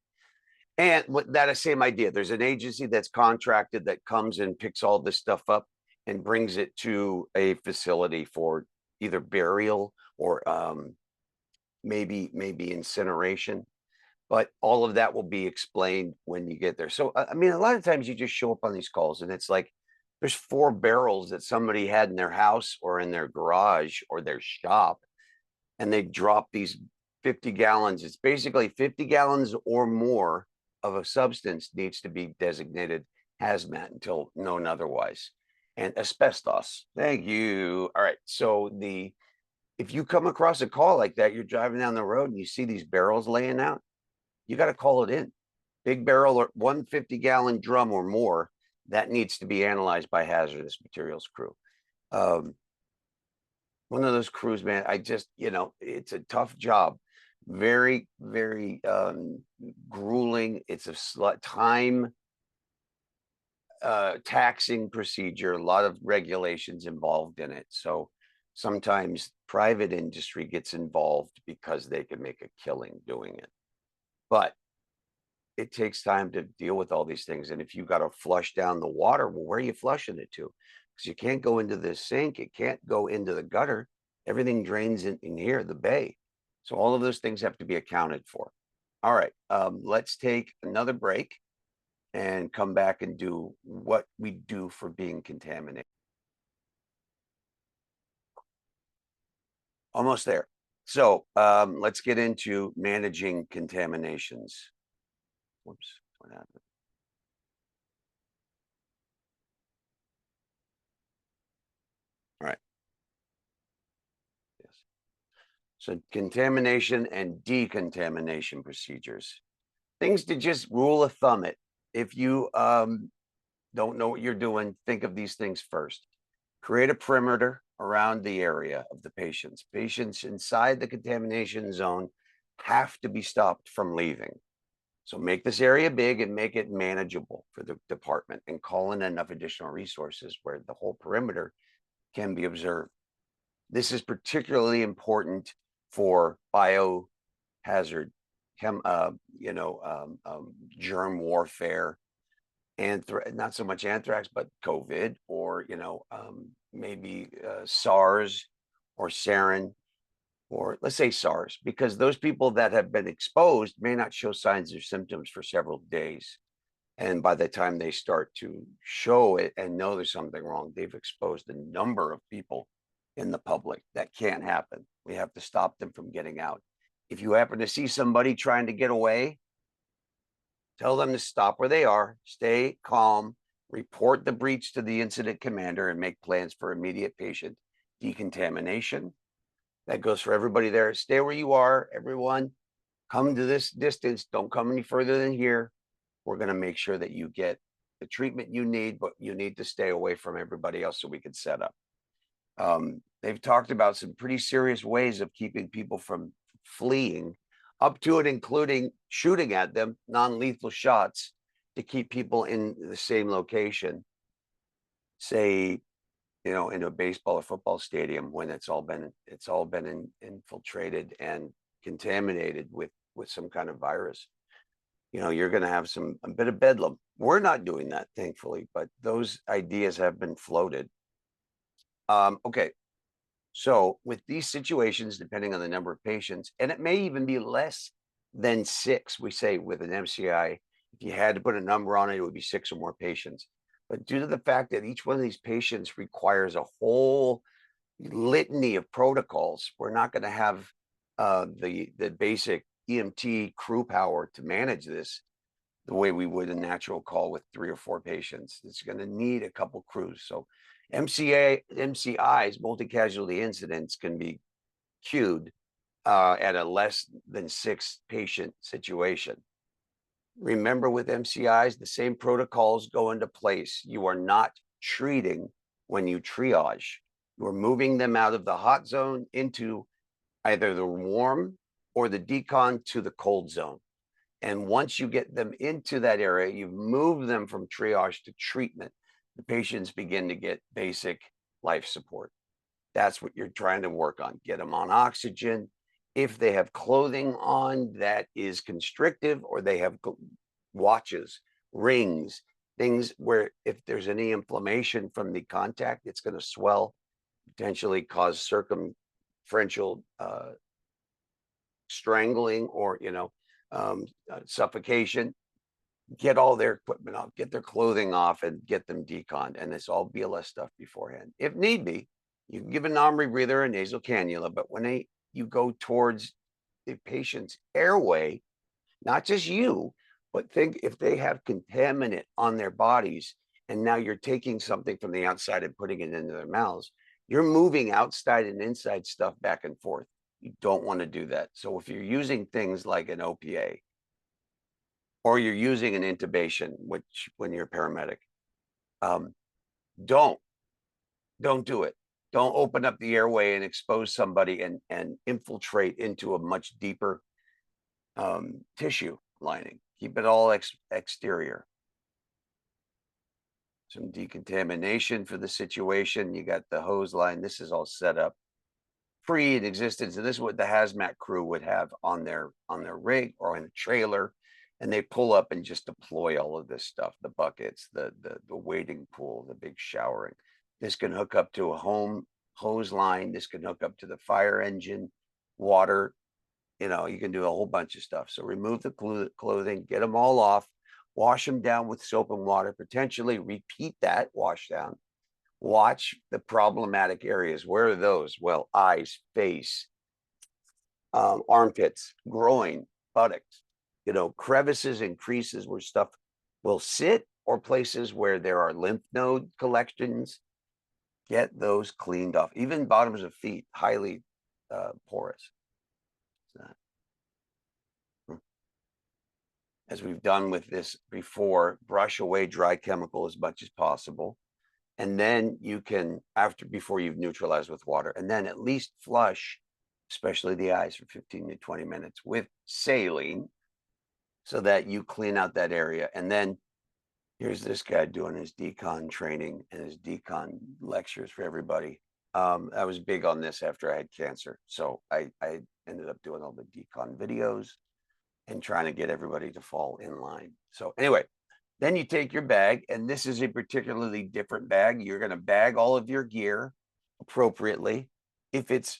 And what that is same idea. There's an agency that's contracted that comes and picks all this stuff up and brings it to a facility for either burial or maybe incineration. But all of that will be explained when you get there. So I mean, a lot of times you just show up on these calls and it's like there's 4 barrels that somebody had in their house or in their garage or their shop, and they drop these 50 gallons. It's basically 50 gallons or more of a substance needs to be designated hazmat until known otherwise. And asbestos. Thank you. All right. So if you come across a call like that, you're driving down the road and you see these barrels laying out, you got to call it in. Big barrel or 150-gallon drum or more, that needs to be analyzed by hazardous materials crew. One of those crews, man, I just, it's a tough job. Very, very grueling. It's a time taxing procedure, a lot of regulations involved in it. So sometimes private industry gets involved because they can make a killing doing it. But it takes time to deal with all these things. And if you got to flush down the water, well, where are you flushing it to? because you can't go into the sink. It can't go into the gutter. Everything drains in here, the bay. So all of those things have to be accounted for. All right, let's take another break and come back and do what we do for being contaminated. Almost there. So let's get into managing contaminations. Whoops, what happened? All right. Yes. So contamination and decontamination procedures. Things to just rule of thumb it. If you don't know what you're doing, think of these things first. Create a perimeter around the area of the patients. Patients inside the contamination zone have to be stopped from leaving. So make this area big and make it manageable for the department, and call in enough additional resources where the whole perimeter can be observed. This is particularly important for biohazard, germ warfare, and not so much anthrax, but COVID, or maybe SARS or sarin, or let's say SARS, because those people that have been exposed may not show signs or symptoms for several days. And by the time they start to show it and know there's something wrong, they've exposed a number of people in the public. That can't happen. We have to stop them from getting out. If you happen to see somebody trying to get away, tell them to stop where they are, stay calm, report the breach to the incident commander, and make plans for immediate patient decontamination. That goes for everybody there. Stay where you are, everyone. Come to this distance. Don't come any further than here. We're going to make sure that you get the treatment you need, but you need to stay away from everybody else so we can set up. They've talked about some pretty serious ways of keeping people from fleeing, up to and including shooting at them, non-lethal shots, to keep people in the same location. Say, in a baseball or football stadium, when it's all been infiltrated and contaminated with some kind of virus. You're going to have a bit of bedlam. We're not doing that, thankfully, but those ideas have been floated. Okay. So with these situations, depending on the number of patients, and it may even be less than 6, we say with an MCI, if you had to put a number on it, it would be 6 or more patients. But due to the fact that each one of these patients requires a whole litany of protocols, we're not going to have the basic EMT crew power to manage this the way we would a natural call with 3 or 4 patients. It's going to need a couple crews. So MCIs, multi-casualty incidents, can be queued at a less than 6 patient situation. Remember, with MCIs, the same protocols go into place. You are not treating when you triage. You're moving them out of the hot zone into either the warm or the decon to the cold zone. And once you get them into that area, you've moved them from triage to treatment. The patients begin to get basic life support. That's what you're trying to work on. Get them on oxygen. If they have clothing on that is constrictive, or they have watches, rings, things where if there's any inflammation from the contact, it's going to swell, potentially cause circumferential strangling, or suffocation. Get all their equipment off, get their clothing off, and get them deconned. And it's all BLS stuff beforehand. If need be, you can give a non-rebreather, a nasal cannula, but when you go towards the patient's airway, not just you, but think if they have contaminant on their bodies, and now you're taking something from the outside and putting it into their mouths, you're moving outside and inside stuff back and forth. You don't want to do that. So if you're using things like an OPA, or you're using an intubation, which when you're a paramedic, don't do it. Don't open up the airway and expose somebody and infiltrate into a much deeper tissue lining. Keep it all exterior. Some decontamination for the situation. You got the hose line. This is all set up pre in existence, and this is what the HAZMAT crew would have on their rig or in a trailer. And they pull up and just deploy all of this stuff, the buckets, the wading pool, the big showering. This can hook up to a home hose line. This can hook up to the fire engine, water. You know, you can do a whole bunch of stuff. So remove the clothing, get them all off, wash them down with soap and water, potentially repeat that wash down. Watch the problematic areas. Where are those? Well, eyes, face, armpits, groin, buttocks, you know, crevices and creases where stuff will sit, or places where there are lymph node collections. Get those cleaned off. Even bottoms of feet, highly porous. As we've done with this before, brush away dry chemical as much as possible. And then you can, before you've neutralized with water, and then at least flush, especially the eyes, for 15 to 20 minutes with saline, so that you clean out that area. And then here's this guy doing his decon training and his decon lectures for everybody. I was big on this after I had cancer. So I ended up doing all the decon videos and trying to get everybody to fall in line. So anyway, then you take your bag, and this is a particularly different bag. You're going to bag all of your gear appropriately. If it's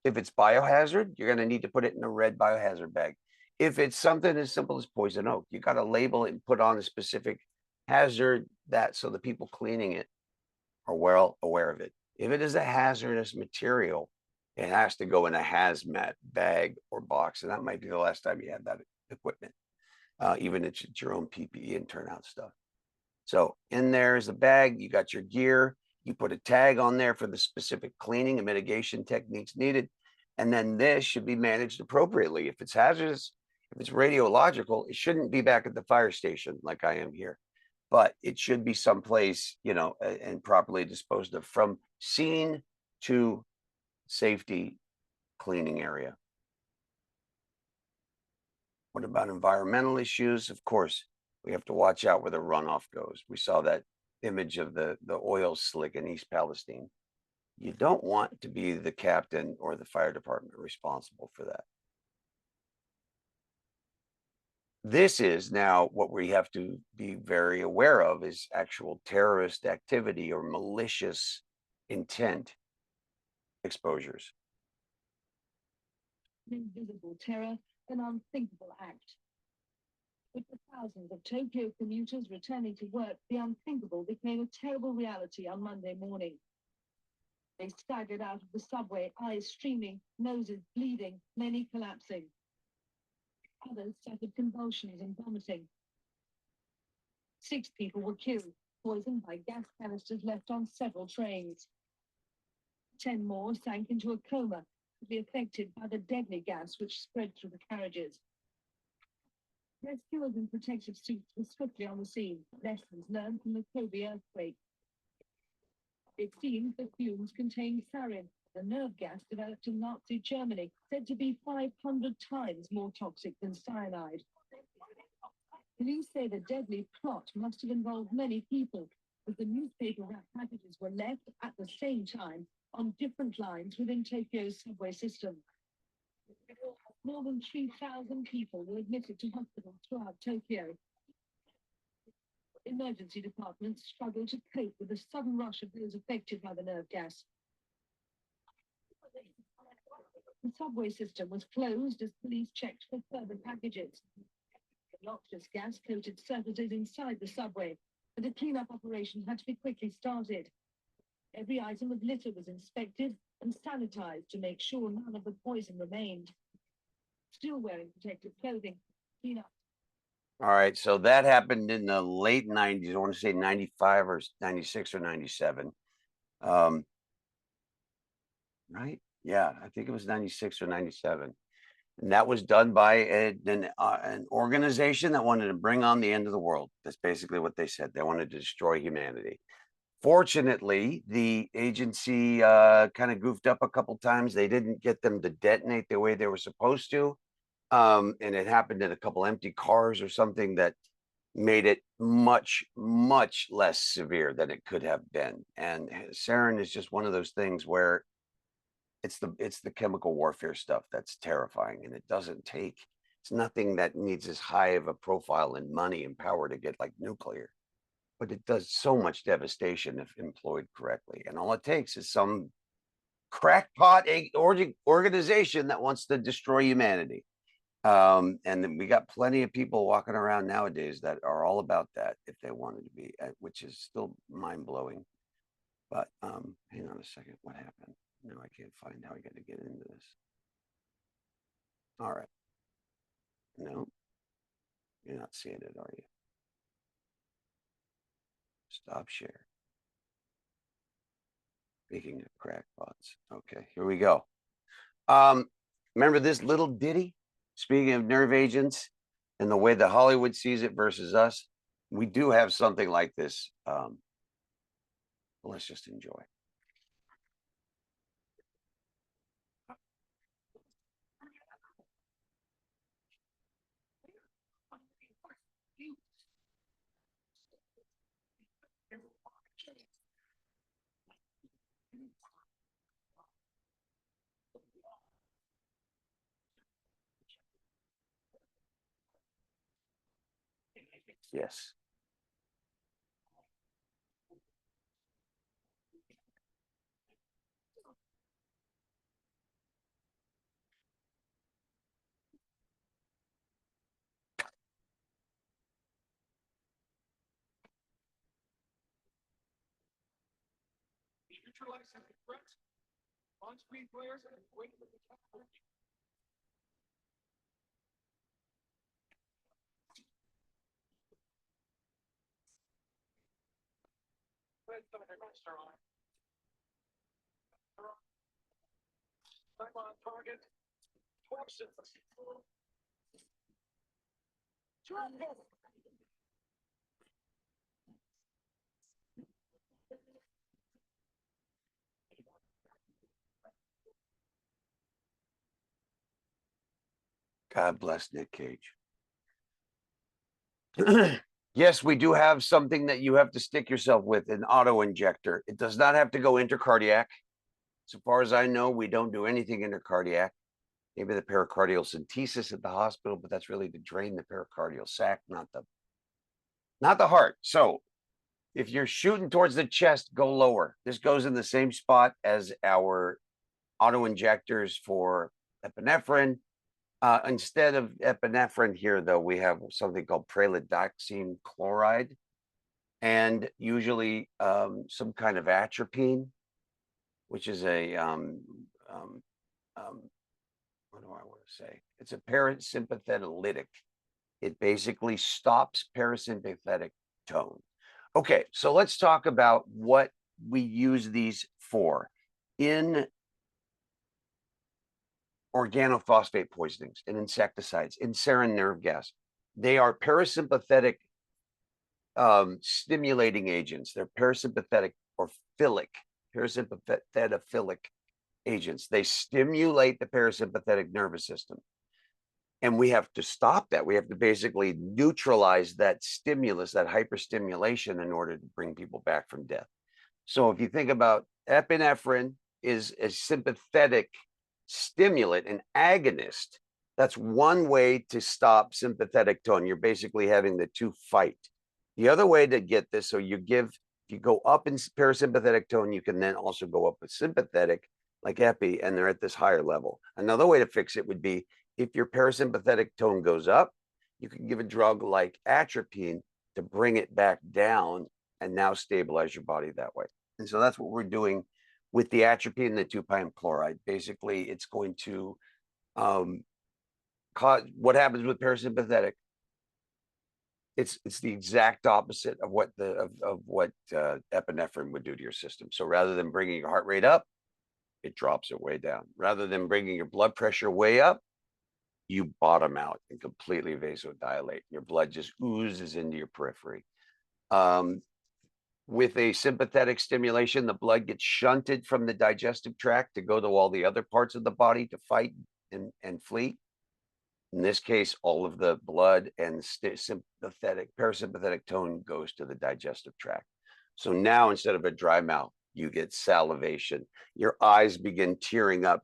biohazard, you're going to need to put it in a red biohazard bag. If it's something as simple as poison oak, you got to label it and put on a specific hazard, that so the people cleaning it are well aware of it. If it is a hazardous material, it has to go in a HAZMAT bag or box, and that might be the last time you had that equipment. Even if it's your own PPE and turnout stuff. So in there is a bag, you got your gear, you put a tag on there for the specific cleaning and mitigation techniques needed. And then this should be managed appropriately. If it's hazardous, if it's radiological, it shouldn't be back at the fire station like I am here, but it should be someplace, you know, and properly disposed of, from scene to safety cleaning area. What about environmental issues? Of course, we have to watch out where the runoff goes. We saw that image of the oil slick in East Palestine. You don't want to be the captain or the fire department responsible for that. This is now what we have to be very aware of, is actual terrorist activity or malicious intent exposures. Invisible terror, an unthinkable act. With the thousands of Tokyo commuters returning to work, the unthinkable became a terrible reality on Monday morning. They staggered out of the subway, eyes streaming, noses bleeding, many collapsing. Others suffered convulsions and vomiting. 6 people were killed, poisoned by gas canisters left on several trains. 10 more sank into a coma, to be affected by the deadly gas which spread through the carriages. Rescuers in protective suits were swiftly on the scene. Lessons learned from the Kobe earthquake. It seems the fumes contained sarin, the nerve gas developed in Nazi Germany, said to be 500 times more toxic than cyanide. Police say the deadly plot must have involved many people, as the newspaper wrap packages were left at the same time on different lines within Tokyo's subway system. More than 3,000 people were admitted to hospitals throughout Tokyo. Emergency departments struggle to cope with the sudden rush of those affected by the nerve gas. The subway system was closed as police checked for further packages. The noxious gas-coated surfaces inside the subway, but a clean-up operation had to be quickly started. Every item of litter was inspected and sanitized to make sure none of the poison remained. Still wearing protective clothing, clean-up. All right, so that happened in the late 90s. I want to say 95 or 96 or 97. Right? Yeah, I think it was 96 or 97. And that was done by an organization that wanted to bring on the end of the world. That's basically what they said. They wanted to destroy humanity. Fortunately, the agency kind of goofed up a couple times. They didn't get them to detonate the way they were supposed to. And it happened in a couple empty cars or something that made it much, much less severe than it could have been. And sarin is just one of those things where it's the chemical warfare stuff that's terrifying, and it's nothing that needs as high of a profile and money and power to get like nuclear. but it does so much devastation if employed correctly. And all it takes is some crackpot organization that wants to destroy humanity. And then we got plenty of people walking around nowadays that are all about that if they wanted to be, which is still mind blowing. But hang on a second, what happened? No, I can't find how I got to get into this. All right. No, you're not seeing it, are you? Stop share. Speaking of crackpots. Okay, here we go. Remember this little ditty? Speaking of nerve agents and the way that Hollywood sees it versus us, we do have something like this. Let's just enjoy. Yes. On-screen players and wait for the time on target. 12 seconds. God bless Nick Cage. Yes, we do have something that you have to stick yourself with, an auto injector. It does not have to go intracardiac. So far as I know, we don't do anything intracardiac. Maybe the pericardial synthesis at the hospital, but that's really to drain the pericardial sac, not the heart. So if you're shooting towards the chest, go lower. This goes in the same spot as our auto injectors for epinephrine. Instead of epinephrine here, though, we have something called pralidoxime chloride, and usually some kind of atropine, which is a what do I want to say? It's a parasympathetic. It basically stops parasympathetic tone. Okay, so let's talk about what we use these for in organophosphate poisonings and insecticides, in sarin nerve gas. They are parasympathetic stimulating agents. They're parasympathetic or parasympathetophilic agents. They stimulate the parasympathetic nervous system. And we have to stop that. We have to basically neutralize that stimulus, that hyperstimulation, in order to bring people back from death. So if you think about epinephrine is a sympathetic stimulant, an agonist. That's one way to stop sympathetic tone. You're basically having the two fight. The other way to get this, so if you go up in parasympathetic tone, you can then also go up with sympathetic, like epi, and they're at this higher level. Another way to fix it would be if your parasympathetic tone goes up, you can give a drug like atropine to bring it back down and now stabilize your body that way. And so that's what we're doing with the atropine and the 2-pion chloride. Basically, it's going to cause what happens with parasympathetic. It's the exact opposite of what epinephrine would do to your system. So rather than bringing your heart rate up, it drops it way down. Rather than bringing your blood pressure way up, you bottom out and completely vasodilate. Your blood just oozes into your periphery. With a sympathetic stimulation, the blood gets shunted from the digestive tract to go to all the other parts of the body to fight and flee. In this case, all of the blood and parasympathetic tone goes to the digestive tract. So now, instead of a dry mouth, you get salivation. Your eyes begin tearing up.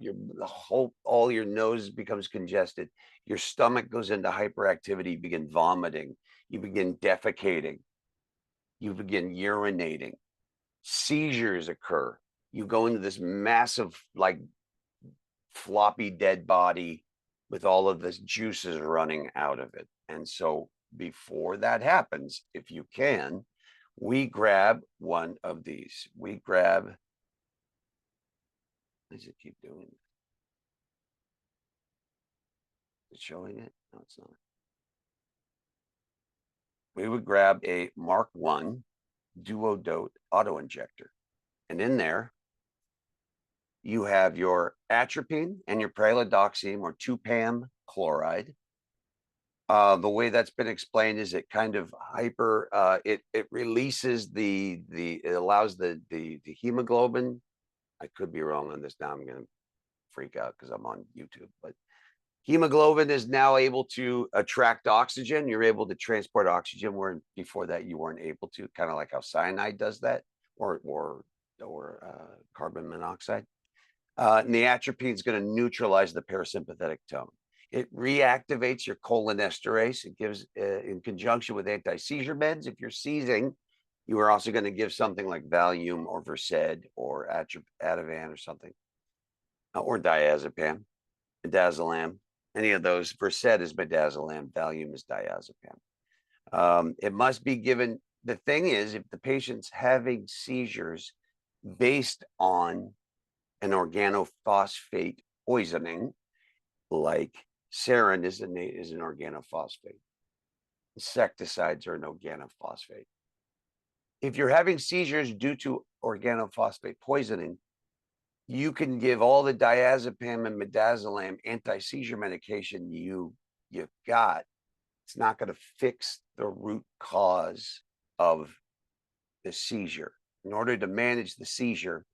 All your nose becomes congested. Your stomach goes into hyperactivity. You begin vomiting. You begin defecating. You begin urinating. Seizures occur. You go into this massive, like, floppy dead body with all of this juices running out of it. And so before that happens, if you can, we grab one of these. We grab, does it keep doing it? Is it showing it? No, it's not. We would grab a Mark I duodot auto injector. And in there, you have your atropine and your pralidoxime or 2-PAM chloride. The way that's been explained is it kind of it releases it allows the hemoglobin. I could be wrong on this now. I'm going to freak out because I'm on YouTube, but hemoglobin is now able to attract oxygen. You're able to transport oxygen where before that you weren't able to, kind of like how cyanide does that, or carbon monoxide. And the atropine is going to neutralize the parasympathetic tone. It reactivates your cholinesterase. It gives, in conjunction with anti-seizure meds, if you're seizing, you are also going to give something like Valium or Versed or Ativan or something, or diazepam, midazolam, any of those. Versed is midazolam, Valium is diazepam. It must be given. The thing is, if the patient's having seizures based on an organophosphate poisoning, like sarin is an organophosphate. Insecticides are an organophosphate. If you're having seizures due to organophosphate poisoning, you can give all the diazepam and midazolam anti-seizure medication you've got. It's not going to fix the root cause of the seizure. In order to manage the seizure,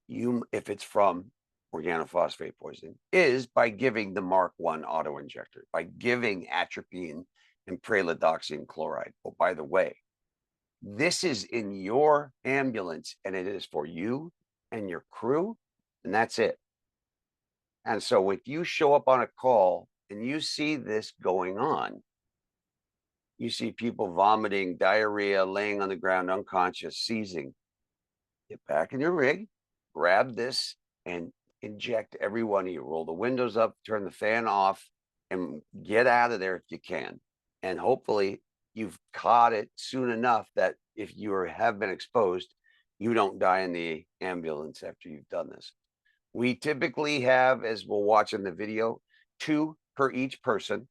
if it's from organophosphate poisoning, is by giving the Mark I auto injector, by giving atropine and pralidoxime chloride. Oh, by the way, this is in your ambulance and it is for you and your crew, and that's it. And so if you show up on a call and you see this going on, you see people vomiting, diarrhea, laying on the ground, unconscious, seizing, get back in your rig, grab this and inject every one of you. Roll the windows up, turn the fan off, and get out of there if you can. And hopefully you've caught it soon enough that if you have been exposed, you don't die in the ambulance after you've done this. We typically have, as we'll watch in the video, 2 per each person,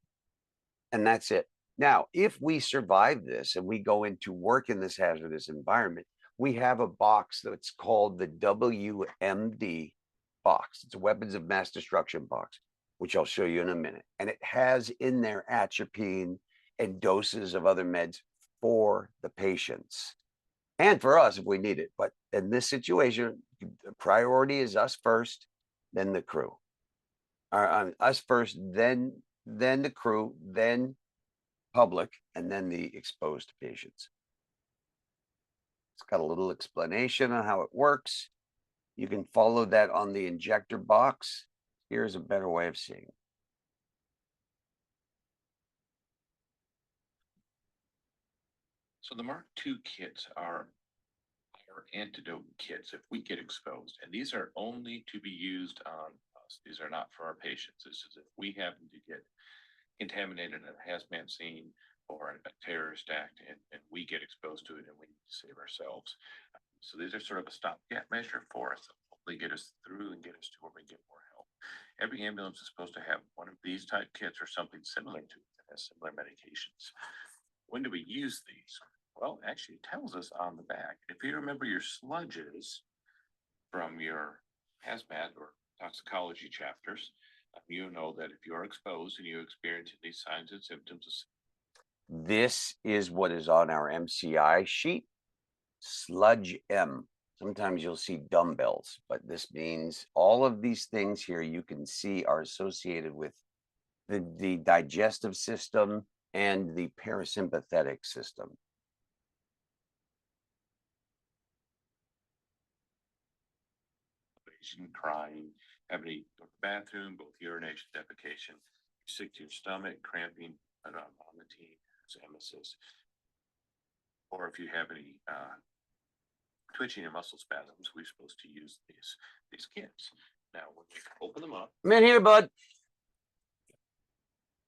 and that's it. Now, if we survive this and we go into work in this hazardous environment, we have a box that's called the WMD box. It's a weapons of mass destruction box, which I'll show you in a minute. And it has in there atropine and doses of other meds for the patients and for us if we need it. But in this situation, the priority is us first, then the crew. Us first, then the crew, then public, and then the exposed patients. It's got a little explanation on how it works. You can follow that on the injector box. Here's a better way of seeing it. So the Mark II kits are antidote kits if we get exposed, and these are only to be used on us. These are not for our patients. This is if we happen to get contaminated at a hazmat scene or a terrorist act, and we get exposed to it and we need to save ourselves. So these are sort of a stopgap measure for us, hopefully get us through and get us to where we get more help. Every ambulance is supposed to have one of these type kits or something similar to it that has similar medications. When do we use these? Well, actually, it tells us on the back. If you remember your sludges from your hazmat or toxicology chapters, you know that if you're exposed and you experience these signs and symptoms. This is what is on our MCI sheet, sludge M. Sometimes you'll see dumbbells, but this means all of these things here you can see are associated with the digestive system and the parasympathetic system. Crying, having to go to the bathroom, both urination, defecation, sick to your stomach, cramping, vomiting, emesis. or if you have any twitching and muscle spasms, we're supposed to use these kits. Now, when we open them up, I'm in here, bud.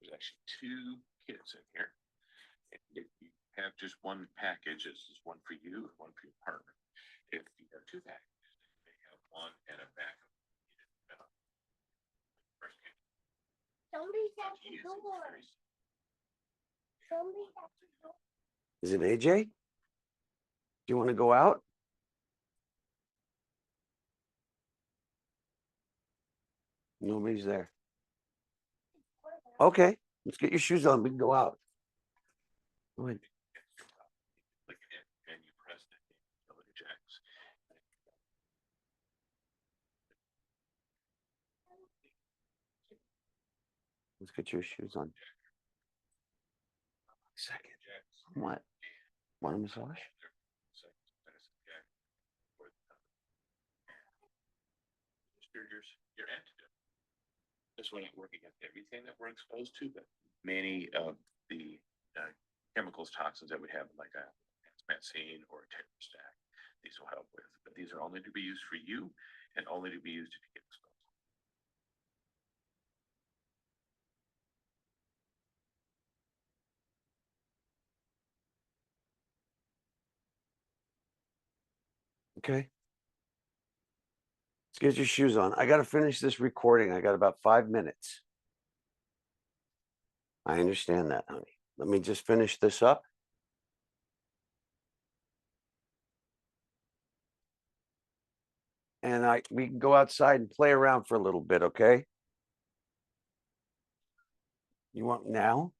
there's actually 2 kits in here. And if you have just one package, this is one for you and one for your partner. If you have 2 packages, they have one and a backup. Somebody's at the door. Somebody's at the door. Is it AJ? Do you want to go out? Nobody's there. Okay, let's get your shoes on. We can go out. Go ahead. Click it and you press it until it ejects. Let's get your shoes on. Second. What? Want a massage? Your antidote. This one ain't working against everything that we're exposed to, but many of the chemicals, toxins that we have, like a HAZMAT or a Terrorism, these will help with. But these are only to be used for you and only to be used if you get exposed. Okay. Let's get your shoes on. I got to finish this recording. I got about 5 minutes. I understand that, honey. Let me just finish this up. And we can go outside and play around for a little bit, okay? You want now?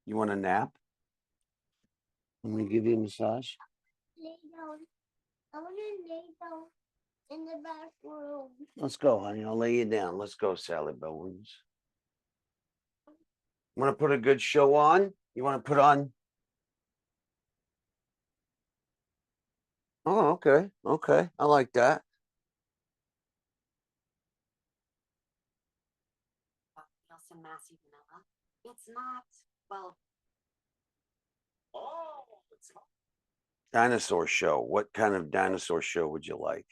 You want a nap? Let me give you a massage. Lay down. I want to lay down in the bathroom. Let's go, honey. I'll lay you down. Let's go, Sally Bones. Want to put a good show on? You want to put on? Oh, okay. Okay. I like that. Some massy vanilla. It's not, well. Oh, it's not. Dinosaur show. What kind of dinosaur show would you like?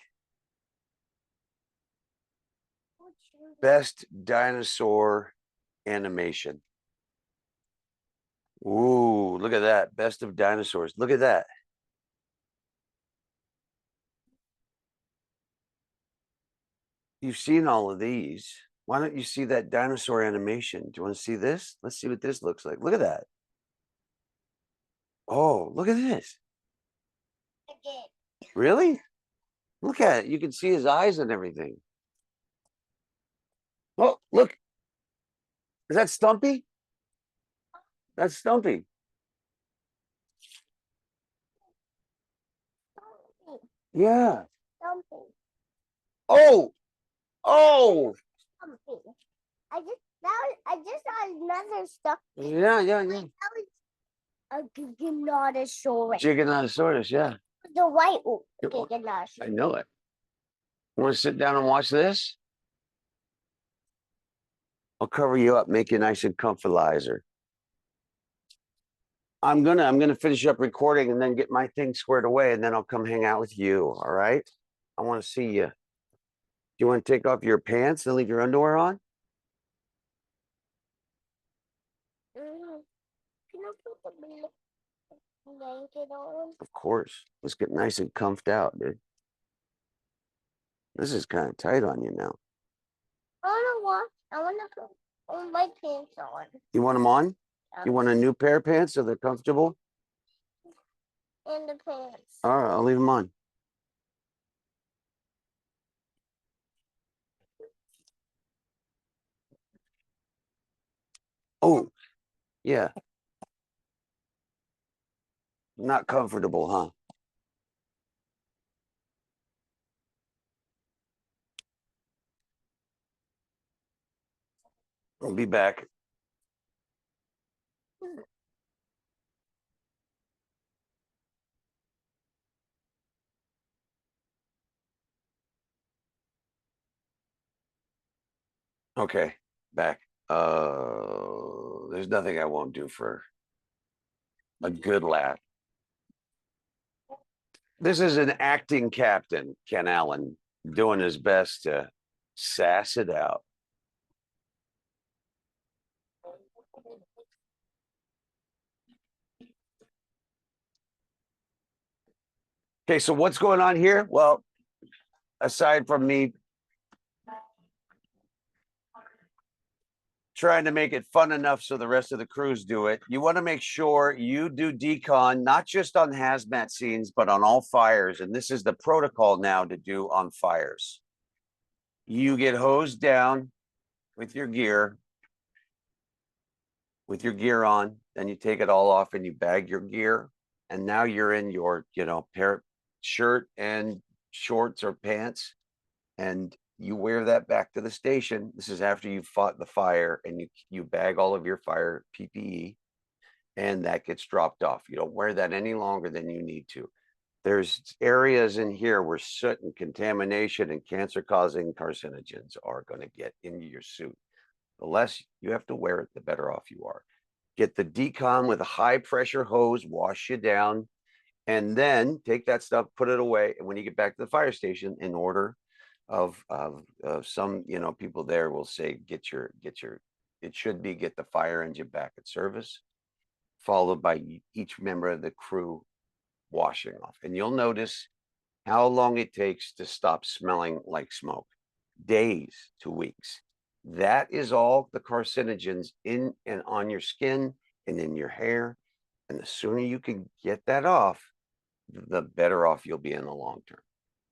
Best dinosaur animation. Ooh, look at that. Best of dinosaurs. Look at that. You've seen all of these. Why don't you see that dinosaur animation? Do you want to see this? Let's see what this looks like. Look at that. Oh, look at this. Really? Look at it. You can see his eyes and everything. Oh, look. Is that Stumpy? That's Stumpy. Yeah. Something. Oh. Oh. Something. I just saw another stuff. Yeah. That was a Giganotosaurus. Giganotosaurus, yeah. The white Giganotosaurus. I know it. You want to sit down and watch this? I'll cover you up, make you nice and comfortalizer. I'm gonna finish up recording and then get my thing squared away, and then I'll come hang out with you. All right? I want to see you. Do you want to take off your pants and leave your underwear on? Can I put the blanket on? Of course. Let's get nice and comfed out, dude. This is kind of tight on you now. I want to put all my pants on. You want them on? You want a new pair of pants so they're comfortable? And the pants. All right, I'll leave them on. Oh, yeah. Not comfortable, huh? I'll be back. Okay, back. There's nothing I won't do for a good laugh. This is an acting captain, Ken Allen, doing his best to sass it out. Okay, so what's going on here? Well, aside from me trying to make it fun enough so the rest of the crews do it, you want to make sure you do decon, not just on hazmat scenes, but on all fires. And this is the protocol now to do on fires. You get hosed down with your gear on, then you take it all off and you bag your gear. And now you're in your, pair shirt and shorts or pants, and you wear that back to the station. This is after you've fought the fire, and you bag all of your fire PPE, and that gets dropped off. You don't wear that any longer than you need to. There's areas in here where soot and contamination and cancer-causing carcinogens are going to get into your suit. The less you have to wear it, the better off you are. Get the decon with a high-pressure hose, wash you down, and then take that stuff, put it away. And when you get back to the fire station, in order of some, people there will say, get the fire engine back at service, followed by each member of the crew washing off. And you'll notice how long it takes to stop smelling like smoke. Days to weeks. That is all the carcinogens in and on your skin and in your hair. And the sooner you can get that off, the better off you'll be in the long term.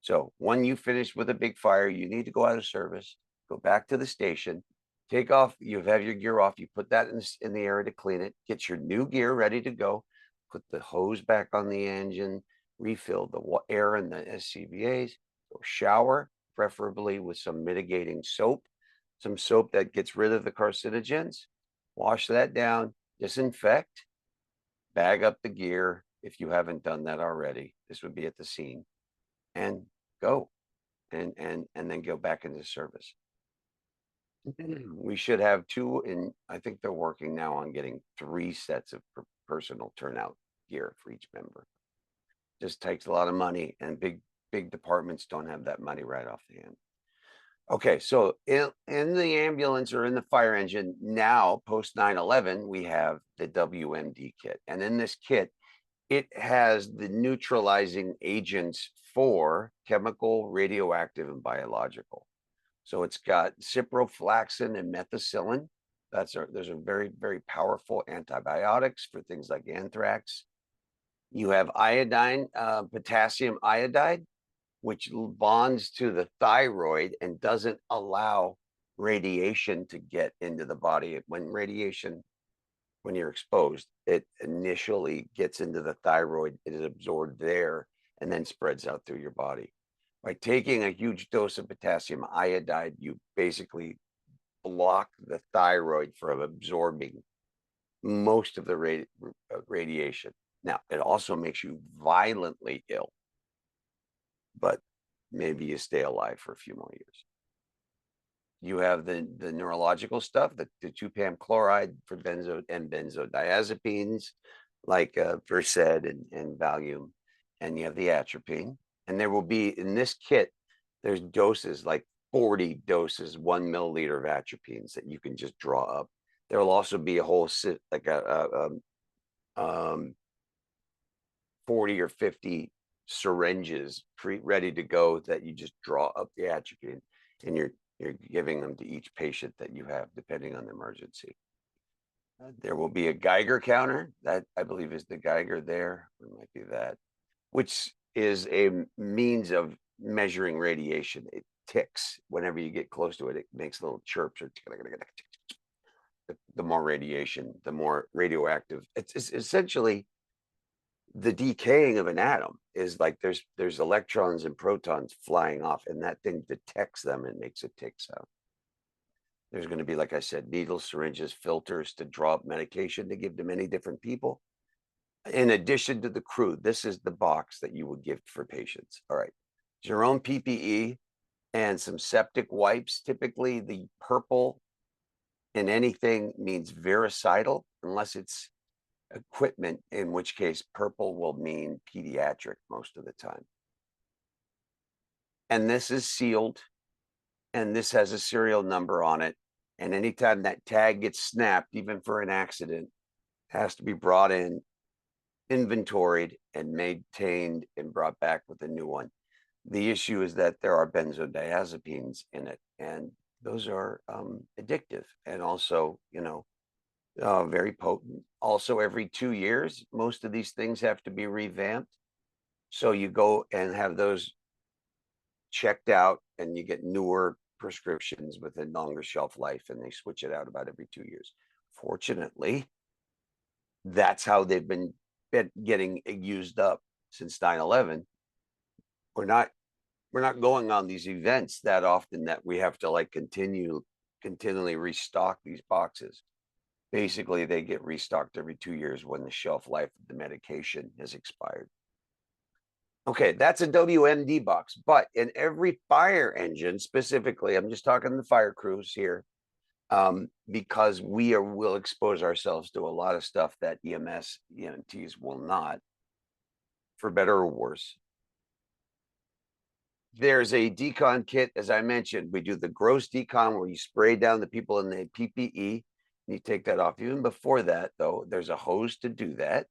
So when you finish with a big fire, you need to go out of service, go back to the station, take off, you have your gear off, you put that in the area to clean it, get your new gear ready to go, put the hose back on the engine, refill the air in the SCBAs, go shower, preferably with some mitigating soap, some soap that gets rid of the carcinogens, wash that down, disinfect, bag up the gear if you haven't done that already. This would be at the scene, and go, and then go back into service. We should have 2, and I think they're working now on getting 3 sets of personal turnout gear for each member. Just takes a lot of money, and big departments don't have that money right off the hand. Okay, so in the ambulance or in the fire engine now, post 9/11, we have the WMD kit. And in this kit, it has the neutralizing agents for chemical, radioactive, and biological. So it's got ciprofloxacin and methicillin. Those are very, very powerful antibiotics for things like anthrax. You have iodine, potassium iodide, which bonds to the thyroid and doesn't allow radiation to get into the body. When you're exposed, it initially gets into the thyroid, it is absorbed there and then spreads out through your body. By taking a huge dose of potassium iodide, you basically block the thyroid from absorbing most of the radiation. Now, it also makes you violently ill, but maybe you stay alive for a few more years. You have the neurological stuff, the 2-PAM chloride for benzodiazepines, like Versed and Valium, and you have the atropine. And there will be, in this kit, there's doses, like 40 doses, 1 milliliter of atropines that you can just draw up. There will also be a whole 40 or 50 syringes ready to go that you just draw up the atropine, and you're giving them to each patient that you have, depending on the emergency. There will be a Geiger counter. That, I believe, is the Geiger there. It might be that, which is a means of measuring radiation. It ticks whenever you get close to it. It makes little chirps, or the more radiation, the more radioactive. It's essentially the decaying of an atom is like there's electrons and protons flying off, and that thing detects them and makes a tick sound. There's going to be, like I said, needles, syringes, filters to draw up medication to give to many different people. In addition to the crew, this is the box that you would give for patients. All right, it's your own PPE and some septic wipes. Typically, the purple in anything means vericidal, unless it's equipment, in which case purple will mean pediatric most of the time. And this is sealed, and this has a serial number on it. And anytime that tag gets snapped, even for an accident, has to be brought in, inventoried, and maintained and brought back with a new one. The issue is that there are benzodiazepines in it, and those are addictive and also, very potent. Also, every 2 years, most of these things have to be revamped. So you go and have those checked out, and you get newer prescriptions with a longer shelf life, and they switch it out about every 2 years. Fortunately, that's how they've been getting used up since 9/11. We're not going on these events that often that we have to like continually restock these boxes. Basically, they get restocked every 2 years when the shelf life of the medication has expired. Okay, that's a WMD box, but in every fire engine, specifically, I'm just talking the fire crews here, because will expose ourselves to a lot of stuff that EMS, EMTs will not, for better or worse. There's a decon kit, as I mentioned. We do the gross decon where you spray down the people in the PPE. And you take that off. Even before that, though, there's a hose to do that.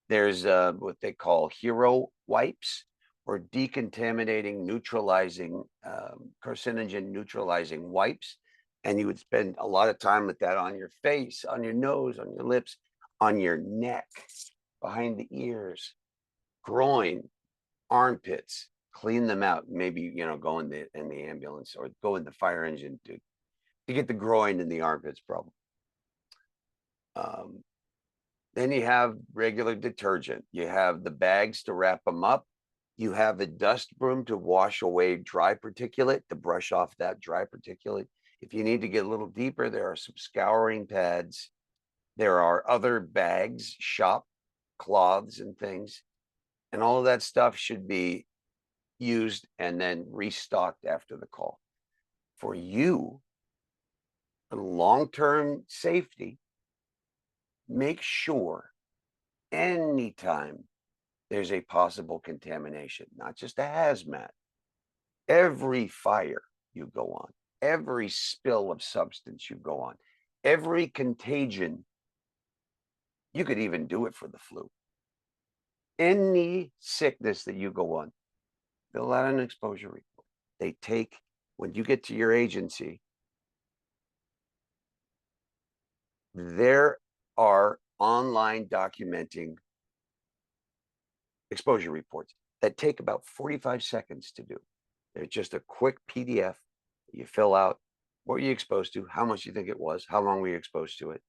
There's what they call hero wipes or decontaminating, neutralizing, carcinogen neutralizing wipes. And you would spend a lot of time with that on your face, on your nose, on your lips, on your neck, behind the ears, groin, armpits. Clean them out. Maybe, go in the ambulance or go in the fire engine to get the groin and the armpits problem. Then you have regular detergent. You have the bags to wrap them up. You have a dust broom to wash away dry particulate, to brush off that dry particulate. If you need to get a little deeper, there are some scouring pads. There are other bags, shop cloths and things. And all of that stuff should be used and then restocked after the call. For you, for long-term safety, make sure anytime there's a possible contamination, not just a hazmat, every fire you go on, every spill of substance you go on, every contagion, you could even do it for the flu. Any sickness that you go on, fill out an exposure report. They take, when you get to your agency, there are online documenting exposure reports that take about 45 seconds to do. They're just a quick PDF. You fill out what were you exposed to, how much you think it was, how long were you exposed to it,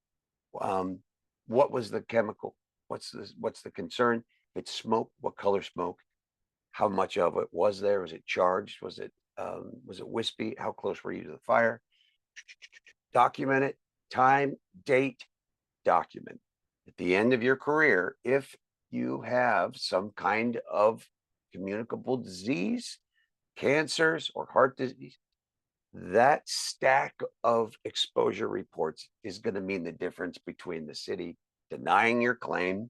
what was the chemical, what's the concern, if it's smoke, what color smoke, how much of it was there, was it charged, was it wispy, how close were you to the fire. Document it, time, date, document. At the end of your career, if you have some kind of communicable disease, cancers, or heart disease, that stack of exposure reports is going to mean the difference between the city denying your claim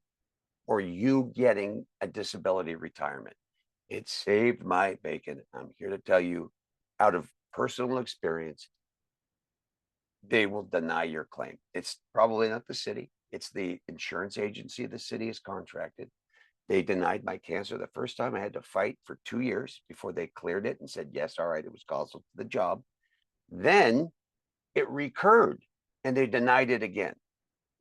or you getting a disability retirement. It saved my bacon. I'm here to tell you, out of personal experience, they will deny your claim. It's probably not the city. It's the insurance agency the city is contracted. They denied my cancer the first time. I had to fight for 2 years before they cleared it and said, yes, all right, it was causal to the job. Then it recurred and they denied it again.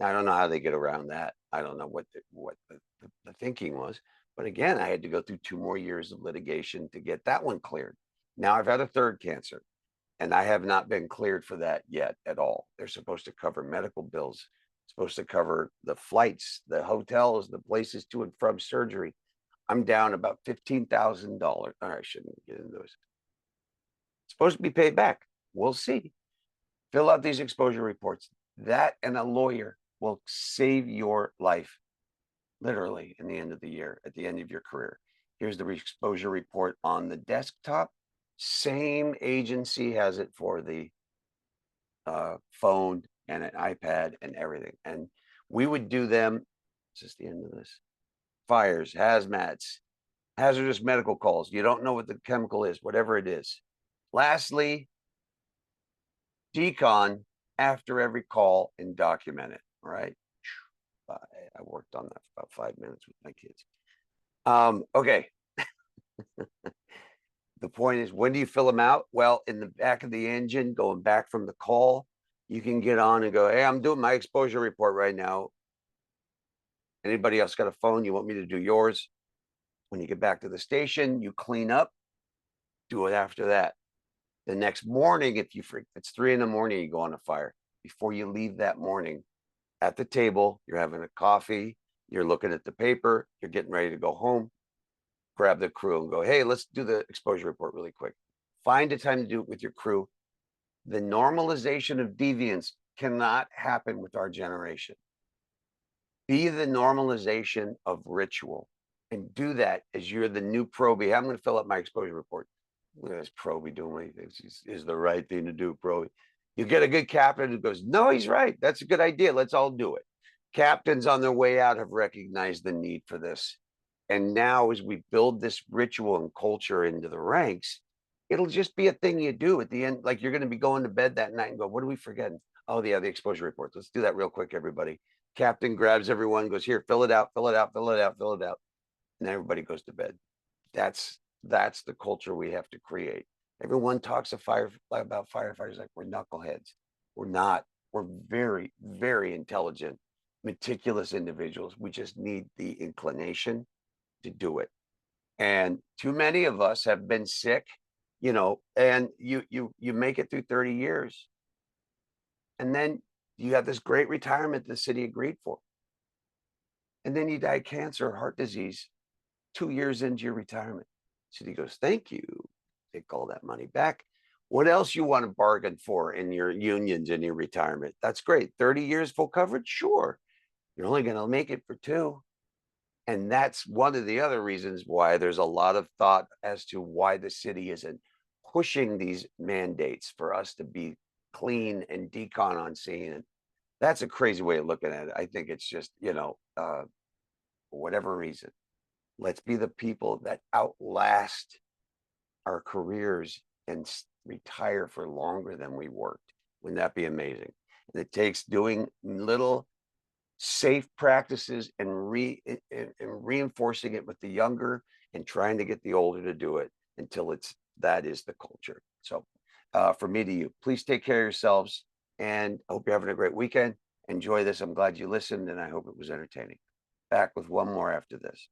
Now, I don't know how they get around that. I don't know what the thinking was. But again, I had to go through 2 more years of litigation to get that one cleared. Now I've had a third cancer and I have not been cleared for that yet at all. They're supposed to cover medical bills, supposed to cover the flights, the hotels, the places to and from surgery. I'm down about $15,000. All right, I shouldn't get into this. It's supposed to be paid back. We'll see. Fill out these exposure reports. That and a lawyer will save your life, literally, in the end of the year, at the end of your career. Here's the exposure report on the desktop. Same agency has it for the phone and an iPad and everything. And we would do them Is this the end of this? Fires, hazmats, hazardous medical calls. You don't know what the chemical is, whatever it is. Lastly, decon after every call and document it. All right. I worked on that for about 5 minutes with my kids. Okay. The point is, when do you fill them out? Well, in the back of the engine, going back from the call, you can get on and go, hey, I'm doing my exposure report right now. Anybody else got a phone? You want me to do yours? When you get back to the station, you clean up, do it after that. The next morning, if it's 3 in the morning, you go on a fire. Before you leave that morning, at the table, you're having a coffee, you're looking at the paper, you're getting ready to go home, grab the crew and go, hey, let's do the exposure report really quick. Find a time to do it with your crew. The normalization of deviance cannot happen with our generation. Be the normalization of ritual and do that as you're the new probie. I'm going to fill up my exposure report. Look at this probie doing what he thinks is the right thing to do, probie. You get a good captain who goes, no, he's right. That's a good idea. Let's all do it. Captains on their way out have recognized the need for this. And now as we build this ritual and culture into the ranks, it'll just be a thing you do at the end. Like you're going to be going to bed that night and go, what are we forgetting? Oh, yeah, the exposure report. Let's do that real quick, everybody. Captain grabs everyone, goes, here, fill it out, fill it out, fill it out, fill it out. And everybody goes to bed. That's the culture we have to create. Everyone talks about firefighters like we're knuckleheads. We're not. We're very, very intelligent, meticulous individuals. We just need the inclination to do it. And too many of us have been sick, and you make it through 30 years. And then you have this great retirement the city agreed for. And then you die of cancer or heart disease 2 years into your retirement. City goes, thank you. Take all that money back. What else you want to bargain for in your unions in your retirement? That's great. 30 years full coverage? Sure. You're only going to make it for 2. And that's one of the other reasons why there's a lot of thought as to why the city isn't pushing these mandates for us to be clean and decon on scene. And that's a crazy way of looking at it. I think it's just, for whatever reason, let's be the people that outlast our careers and retire for longer than we worked. Wouldn't that be amazing? And it takes doing little safe practices and reinforcing it with the younger and trying to get the older to do it until that is the culture. So from me to you, please take care of yourselves, and I hope you're having a great weekend. Enjoy this. I'm glad you listened, and I hope it was entertaining. Back with one more after this. Bye.